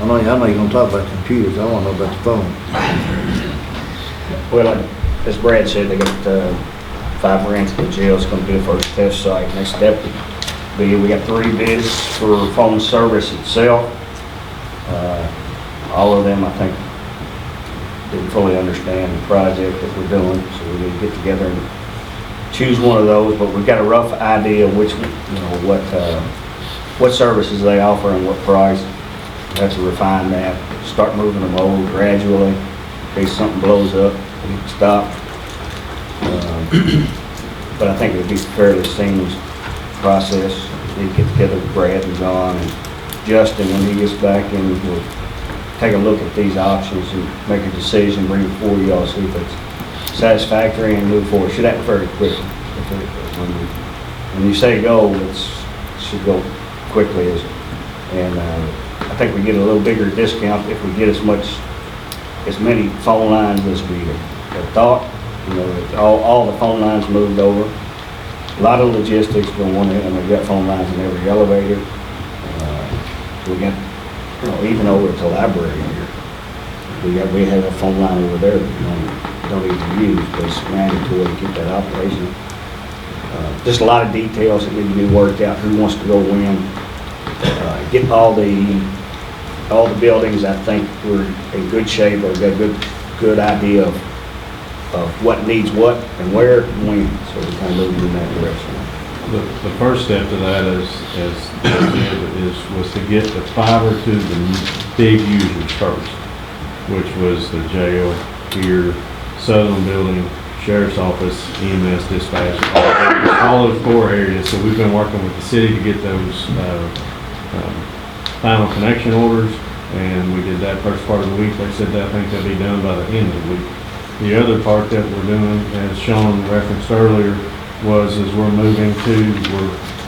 I know you're gonna talk about computers. I wanna know about the phone. Well, as Brad said, they got 5 grants at the jail. It's gonna be the first test site. Next step would be, we got 3 bids for phone service itself. All of them, I think, didn't fully understand the project that we're doing, so we need to get together and choose one of those, but we've got a rough idea of which, you know, what services they offer and what price. We have to refine that, start moving them over gradually, in case something blows up, we can stop. But I think it would be a fairly seamless process. We need to get together with Brad and John and Justin when he gets back, and we'll take a look at these options and make a decision, bring it forward to y'all, see if it's satisfactory and move forward. Should happen very quickly. When you say go, it should go quickly. And I think we get a little bigger discount if we get as many phone lines as we had thought. You know, all the phone lines moved over. A lot of logistics going on, and we've got phone lines in every elevator. We got, you know, even over at the library here. We have a phone line over there that we don't even use, but it's mandatory to keep that operation. Just a lot of details that need to be worked out, who wants to go in. Getting all the buildings, I think we're in good shape, or got a good idea of what needs what and where and when, so we're kind of moving in that direction. The first step to that was to get the fiber to the big users first, which was the jail here, Southern Building, Sheriff's Office, EMS, dispatch, all those core areas. So we've been working with the city to get those final connection orders, and we did that first part of the week. They said that I think they'll be done by the end of the week. The other part that we're doing, as Sean referenced earlier, we're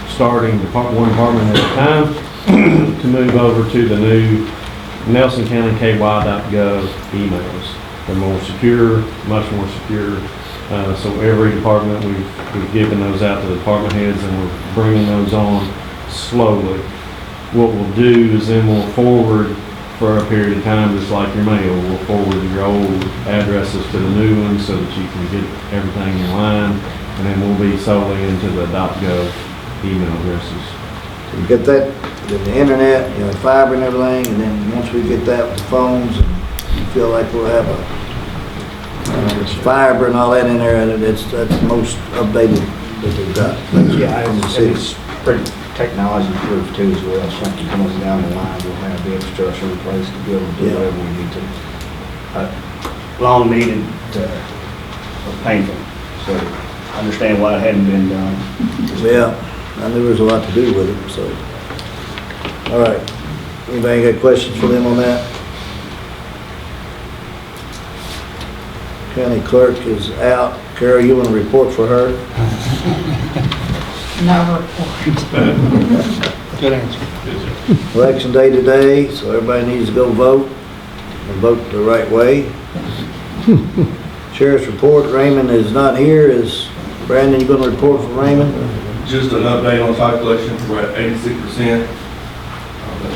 starting one department at a time to move over to the new NelsonCountyKY.gov emails. They're more secure, much more secure. So every department, we've given those out to the department heads, and we're bringing those on slowly. What we'll do is then we'll forward for a period of time, just like your mail. We'll forward your old addresses to the new ones so that you can get everything in line, and then we'll be solely into the .gov email addresses. So you get that, get the internet, you know, fiber and everything, and then once we get that with the phones, and you feel like we'll have there's fiber and all that in there, and that's the most updated that they've got. Yeah, and it's pretty technology proof too as well. If something comes down the line, we'll have the infrastructure in place to be able to do whatever we need to. Long needed, painful. So I understand why it hadn't been done. Yeah, I knew there was a lot to do with it, so. All right, anybody got questions for them on that? County clerk is out. Carol, you want to report for her? No report. Good answer. Election day today, so everybody needs to go vote and vote the right way. Sheriff's report, Raymond is not here. Is Brandon, you going to report for Raymond? Just an update on site collection. We're at 86%.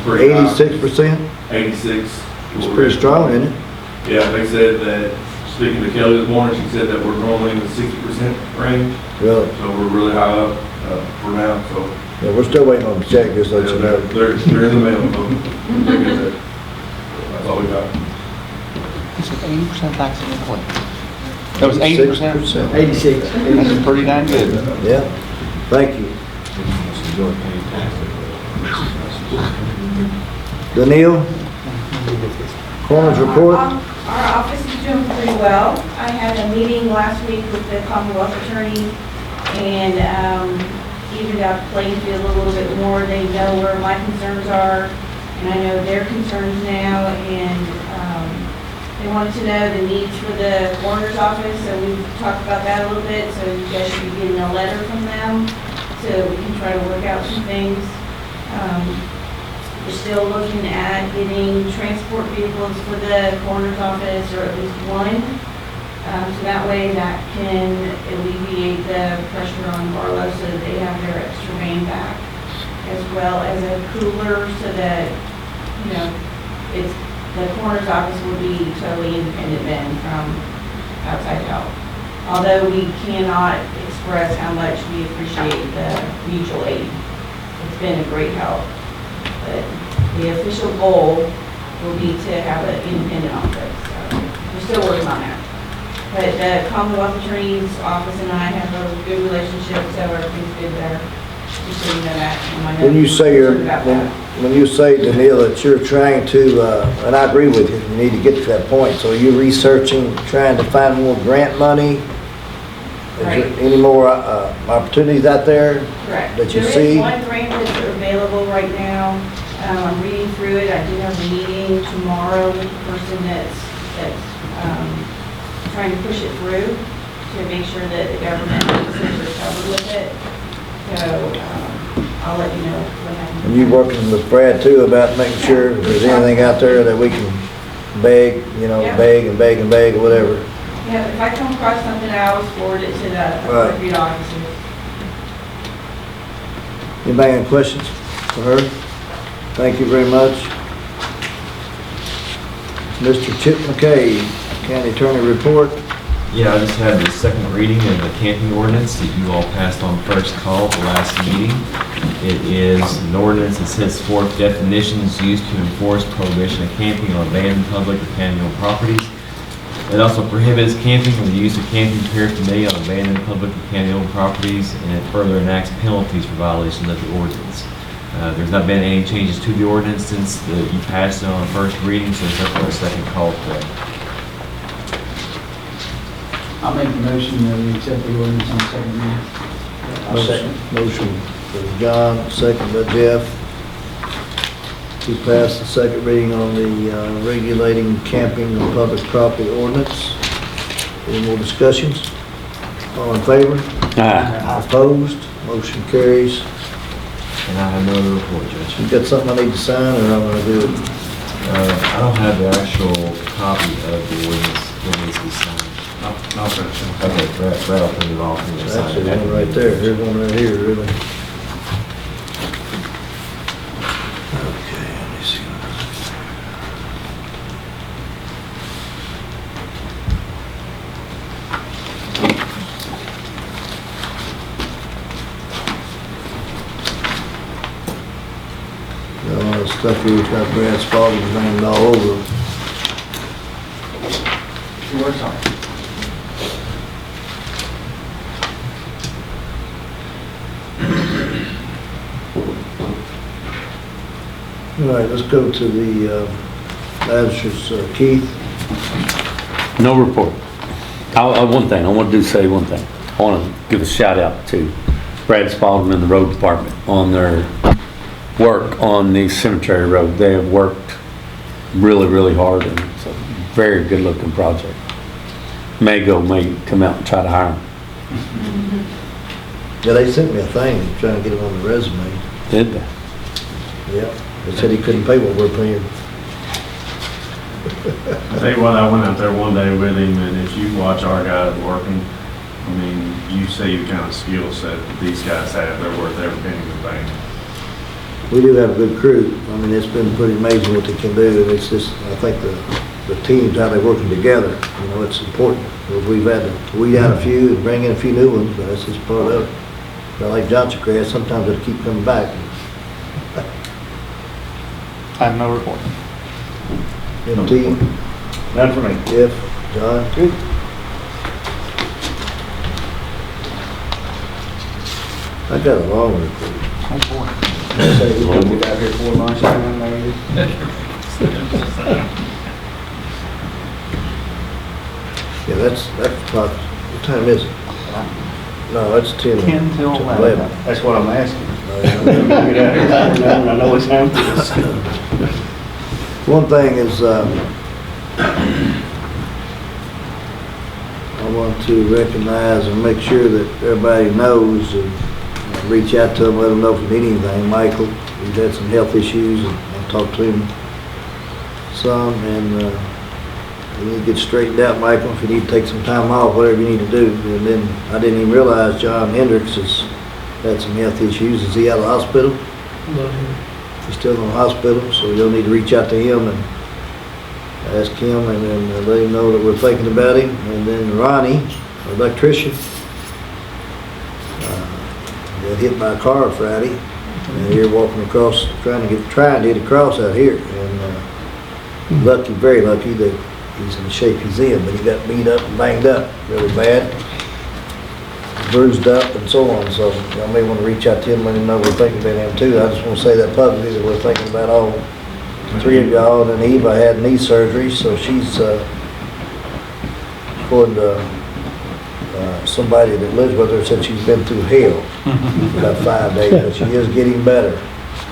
pretty high. 86%? 86. It's pretty strong, isn't it? Yeah, they said that, speaking to Kelly this morning, she said that we're normally in the 60% range. Really? So we're really high up for now, so. Yeah, we're still waiting on the check, just let you know. They're in the mail, so we'll get that. That's all we got. You said 80% tax on employee. That was 80%? 86. That's pretty dang good. Yeah, thank you. Danielle? Coroner's report? Our office is doing pretty well. I had a meeting last week with the Commonwealth attorney and evened out the playing field a little bit more. They know where my concerns are, and I know their concerns now, and they wanted to know the needs for the coroner's office, so we've talked about that a little bit, so you guys should be getting a letter from them so we can try to work out some things. We're still looking at getting transport vehicles for the coroner's office, or at least one. So that way that can alleviate the pressure on Barlow so that they have their extra van back, as well as a cooler so that, you know, the coroner's office will be totally independent then from outside help. Although we cannot express how much we appreciate the mutual aid. It's been a great help. But the official goal will be to have an independent office. So we're still working on that. But the Commonwealth Attorney's Office and I have a good relationship, so everything's good there. Just so you know that. When you say, Danielle, that you're trying to, and I agree with you, you need to get to that point. So are you researching, trying to find more grant money? Is there any more opportunities out there Correct. that you There see? is one grant that's available right now. I'm reading through it. I do have a meeting tomorrow with the person that's trying to push it through to make sure that the government is covered with it. So I'll let you know what happens. And you working with Brad too about making sure if there's anything out there that we can beg, you know, Yeah. beg and beg and beg or whatever. Yeah, if I come across something, I always forward it to the appropriate officers. Anybody have questions for her? Thank you very much. Mr. Chip McKay, County Attorney Report. Yeah, I just had the second reading of the camping ordinance that you all passed on first call at the last meeting. It is an ordinance that sets forth definitions used to enforce prohibition of camping on abandoned public or county-owned properties. It also prohibits camping or the use of camping paraphernalia on abandoned public or county-owned properties, and it further enacts penalties for violations of the ordinance. There's not been any changes to the ordinance since you passed it on first reading, so it's up for a second call today. I'll make the motion that we accept the ordinance on second reading. I'll second. Motion by John, second by Jeff. To pass the second reading on the regulating camping on public property ordinance. Any more discussions? All in favor? Aye. Opposed? Motion carries. And I have no other report, Judge. You got something I need to sign, or I'm gonna do it? I don't have the actual copy of the ordinance that needs to be signed. I'll finish it. Okay, Brad, I'll print it off and then sign Actually, it. one right there. Here's one right here, really. Okay, let me see. Got all this stuff here, it's got Brad Spalding's name all over. Works on it. All right, let's go to the magistrates. Keith. No report. One thing, I want to say one thing. I want to give a shout out to Brad Spalding and the road department on their work on the cemetery road. They have worked really, really hard, and it's a very good looking project. May come out and try to hire them. Yeah, they sent me a thing trying to get him on the resume. Did they? Yeah, they said he couldn't pay what we're paying. I'll tell you what, I went out there one day with him, and if you watch our guys working, I mean, you see the kind of skill set that these guys have. They're worth every penny of the bank. we do have a good crew. I mean, it's been pretty amazing what they can do, and it's just, I think the teams, how they're working together, you know, it's important. We've had to weed out a few and bring in a few new ones, but that's just part of it. But like Johnson Crest, sometimes it'll keep coming back. I have no report. MT, None for me. Jeff, John. Good. I got a long report. Say he's gonna get out here 4 months time, maybe. Yeah, that's about, what time is it? No, it's 10. 10 till 11. That's what I'm asking. Get out here. I know it's time. One thing is, I want to recognize and make sure that everybody knows and reach out to them, let them know if you need anything. Michael, he's had some health issues, and I talked to him some, and you need to get straightened out, Michael, if you need to take some time off, whatever you need to do. And then I didn't even realize John Hendricks has had some health issues. Is he out of the hospital? No. He's still in the hospital, so you'll need to reach out to him and ask him, and then let him know that we're thinking about him. And then Ronnie, our electrician, got hit by a car Friday, and here walking across, trying to get across out here, and lucky, very lucky that he's in the shape he's in, but he got beat up and banged up really bad, bruised up and so on. So y'all may want to reach out to him, let him know we're thinking about him too. I just want to say that publicly, that we're thinking about all three of y'all. And then Eva had knee surgery, so she's according to somebody that lives with her, said she's been through hell for about 5 days, but she is getting better.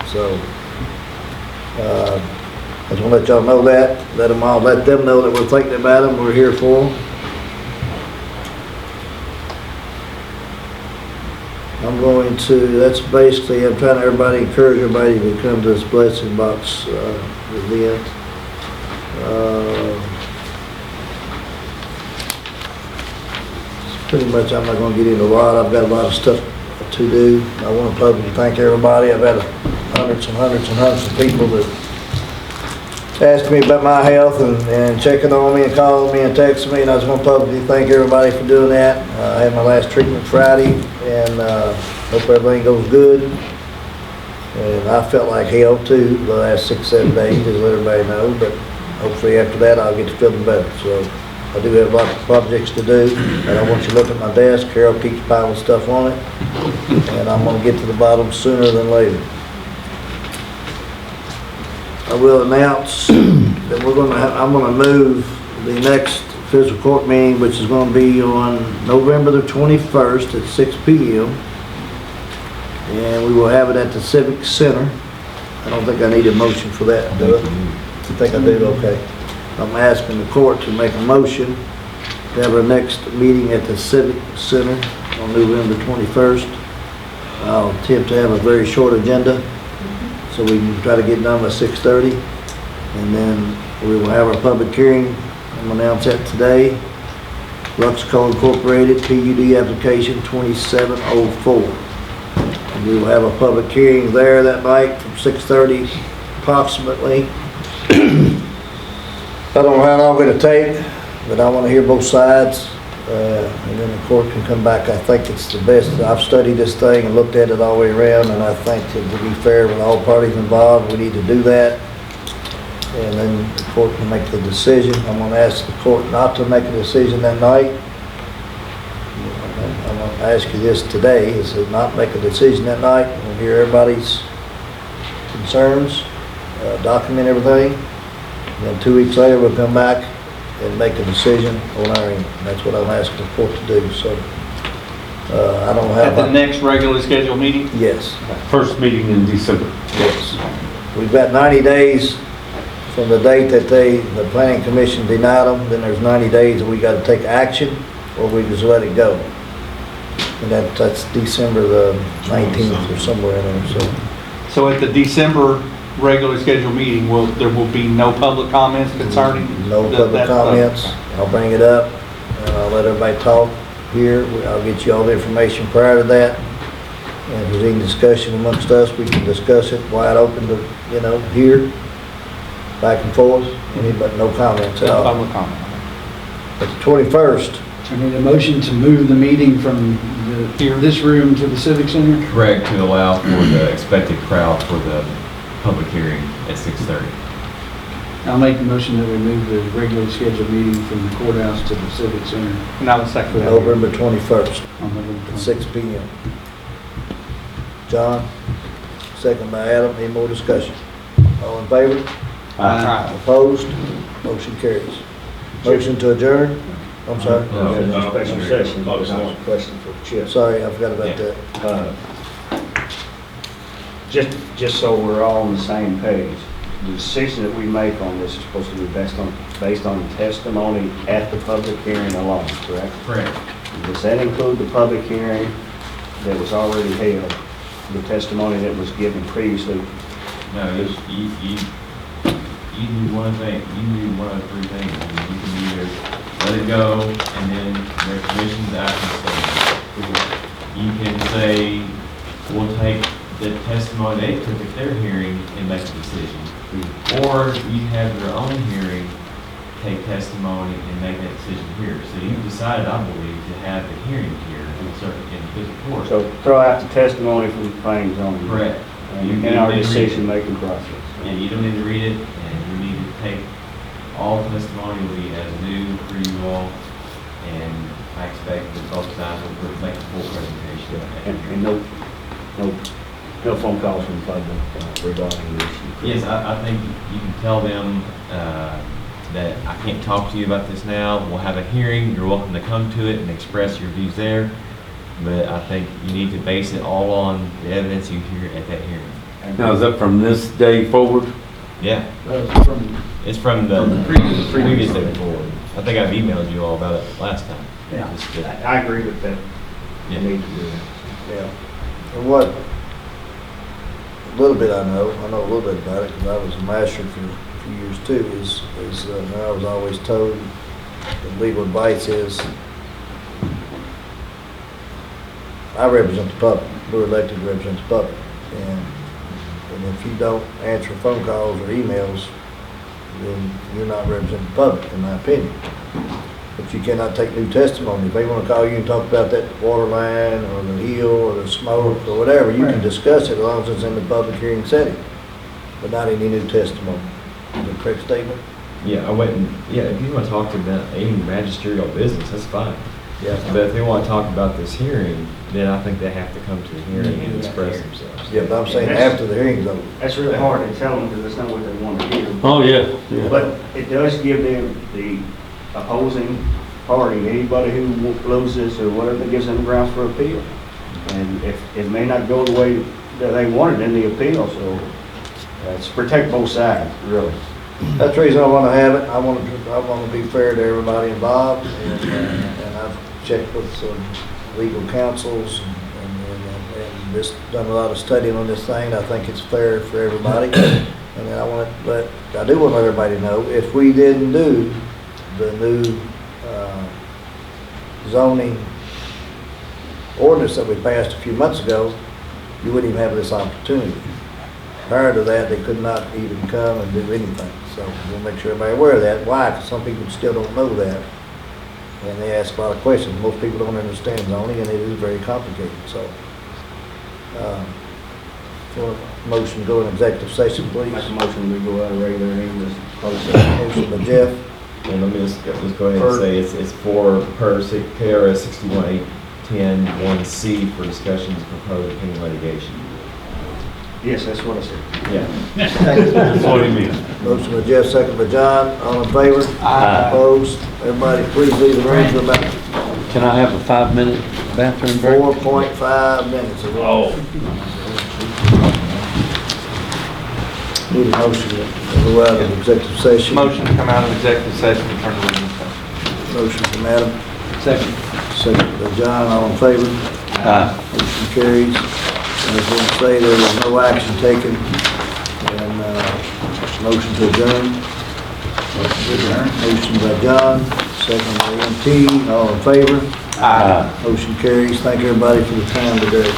So I just want to let y'all know that. Let them know that we're thinking about them. We're here for them. I'm going to, that's basically, I'm trying to encourage everybody to come to this Blessing Box event. Pretty much, I'm not going to get into a lot. I've got a lot of stuff to do. I want to publicly thank everybody. I've had hundreds and hundreds and hundreds of people that ask me about my health and checking on me and calling me and texting me, and I just want to publicly thank everybody for doing that. I had my last treatment Friday, and hope everything goes good. And I felt like hell too the last 6-7 days, just let everybody know, but hopefully after that I'll get to feeling better. So I do have lots of projects to do, and I want you to look at my desk. Carol keeps piling stuff on it, and I'm going to get to the bottom sooner than later. I will announce that I'm going to move the next fiscal court meeting, which is going to be on November the 21st at 6 p.m. And we will have it at the Civic Center. I don't think I need a motion for that, do I? I think I do, okay. I'm asking the court to make a motion to have our next meeting at the Civic Center on November 21st. I'll attempt to have a very short agenda, so we can try to get done by 6:30, and then we will have our public hearing. I'm going to announce that today. Luxco Incorporated, PUD application 2704. And we will have a public hearing there that night from 6:30 approximately. I don't know how long it'll take, but I want to hear both sides, and then the court can come back. I think it's the best. I've studied this thing and looked at it all the way around, and I think to be fair with all parties involved, we need to do that. And then the court can make the decision. I'm going to ask the court not to make a decision that night. I'm going to ask you this today, is to not make a decision that night. We'll hear everybody's concerns, document everything. And then 2 weeks later, we'll come back and make a decision on our end. That's what I'm asking the court to do. So I don't have... At the next regularly scheduled meeting? Yes. First meeting in December. Yes. We've got 90 days from the date that the planning commission denied them. Then there's 90 days that we got to take action, or we just let it go. And that's December the 19th or somewhere in there. So at the December regularly scheduled meeting, there will be no public comments concerning? No public comments. I'll bring it up, and I'll let everybody talk here. I'll get you all the information prior to that. And if there's any discussion amongst us, we can discuss it wide open to, here, back and forth. But no comments at all. Public comment. But the 21st, I need a motion to move the meeting from this room to the Civic Center. Correct, to allow for the expected crowd for the public hearing at 6:30. I'll make the motion that we move the regularly scheduled meeting from the courthouse to the Civic Center. And I will second that. November 21st, On November at 20th. 6 p.m. John, second by Adam. Any more discussion? All in favor? Aye. Opposed? Motion carries. Motion to adjourn? I'm sorry. Special session. Question for Chip. Sorry, I forgot about that. Just so we're all on the same page, the decision that we make on this is supposed to be based on testimony at the public hearing alone, correct? Correct. Does that include the public hearing that was already held, the testimony that was given previously? No, you do one thing, you do one of three things. I mean, you can either let it go and then their commission's action statement. You can say, we'll take the testimony they took at their hearing and make a decision. Or you have your own hearing, take testimony and make that decision here. So you decided, I believe, to have the hearing here in Fiscal Court. So throw out the testimony from the planning zone. Correct. In our decision-making process. Yeah, you don't need to read it, and you need to take all testimony will be as new for you all, and I expect that both sides will make a full presentation. And no phone calls from the public regarding this. Yes, I think you can tell them that I can't talk to you about this now. We'll have a hearing. You're welcome to come to it and express your views there. But I think you need to base it all on the evidence you hear at that hearing. Now, is that from this day forward? Yeah. It's from the previous day forward. I think I've emailed you all about it last time. Yeah, I agree with that. Yeah. You need to do that. Yeah. And what, a little bit I know a little bit about it because I was a master for a few years too, is I was always told that legal advice is, I represent the public. We're elected to represent the public. And if you don't answer phone calls or emails, then you're not representing the public, in my opinion. But you cannot take new testimony. If they want to call you and talk about that water line or the hill or the smoke or whatever, you can discuss it as long as it's in the public hearing setting, but not any new testimony. Is that a correct statement? Yeah, if you want to talk to them, any magisterial business, that's fine. Yeah. But if they want to talk about this hearing, then I think they have to come to the hearing and express themselves. Yeah, but I'm saying after the hearing's over. That's really hard to tell them because that's not what they want to hear. Oh, yeah. But it does give them the opposing party, anybody who loses or whatever, that gives them grounds for appeal. And if it may not go the way that they wanted in the appeal, so it's protect both sides, really. That's the reason I want to have it. I want to be fair to everybody involved, and I've checked with some legal counsels and just done a lot of studying on this thing. I think it's fair for everybody, and then I do want to let everybody know, if we didn't do the new zoning ordinance that we passed a few months ago, you wouldn't even have this opportunity. Prior to that, they could not even come and do anything. So we'll make sure everybody's aware of that. Why? Because some people still don't know that. And they ask a lot of questions. Most people don't understand zoning, and it is very complicated. So, for a motion to go in executive session, please. Make a motion to go out of regular English. Motion by Jeff. And let me just go ahead and say it's for KRS 61810-1C for discussions of proposed pending litigation. Yes, that's what I said. Yeah. That's what he means. Motion by Jeff, second by John. All in favor? Aye. Opposed? Everybody please leave the room for about Can I have a 5-minute bathroom break? 4.5 minutes. Oh. Need a motion to go out of executive session. Motion to come out of executive session and turn to regular session. Motion from Adam. Second. Second by John. All in favor? Aye. Motion carries. And as we say, there was no action taken. And motion to adjourn. Motion by John, second by MT. All in favor? Aye. Motion carries. Thank everybody for the time today.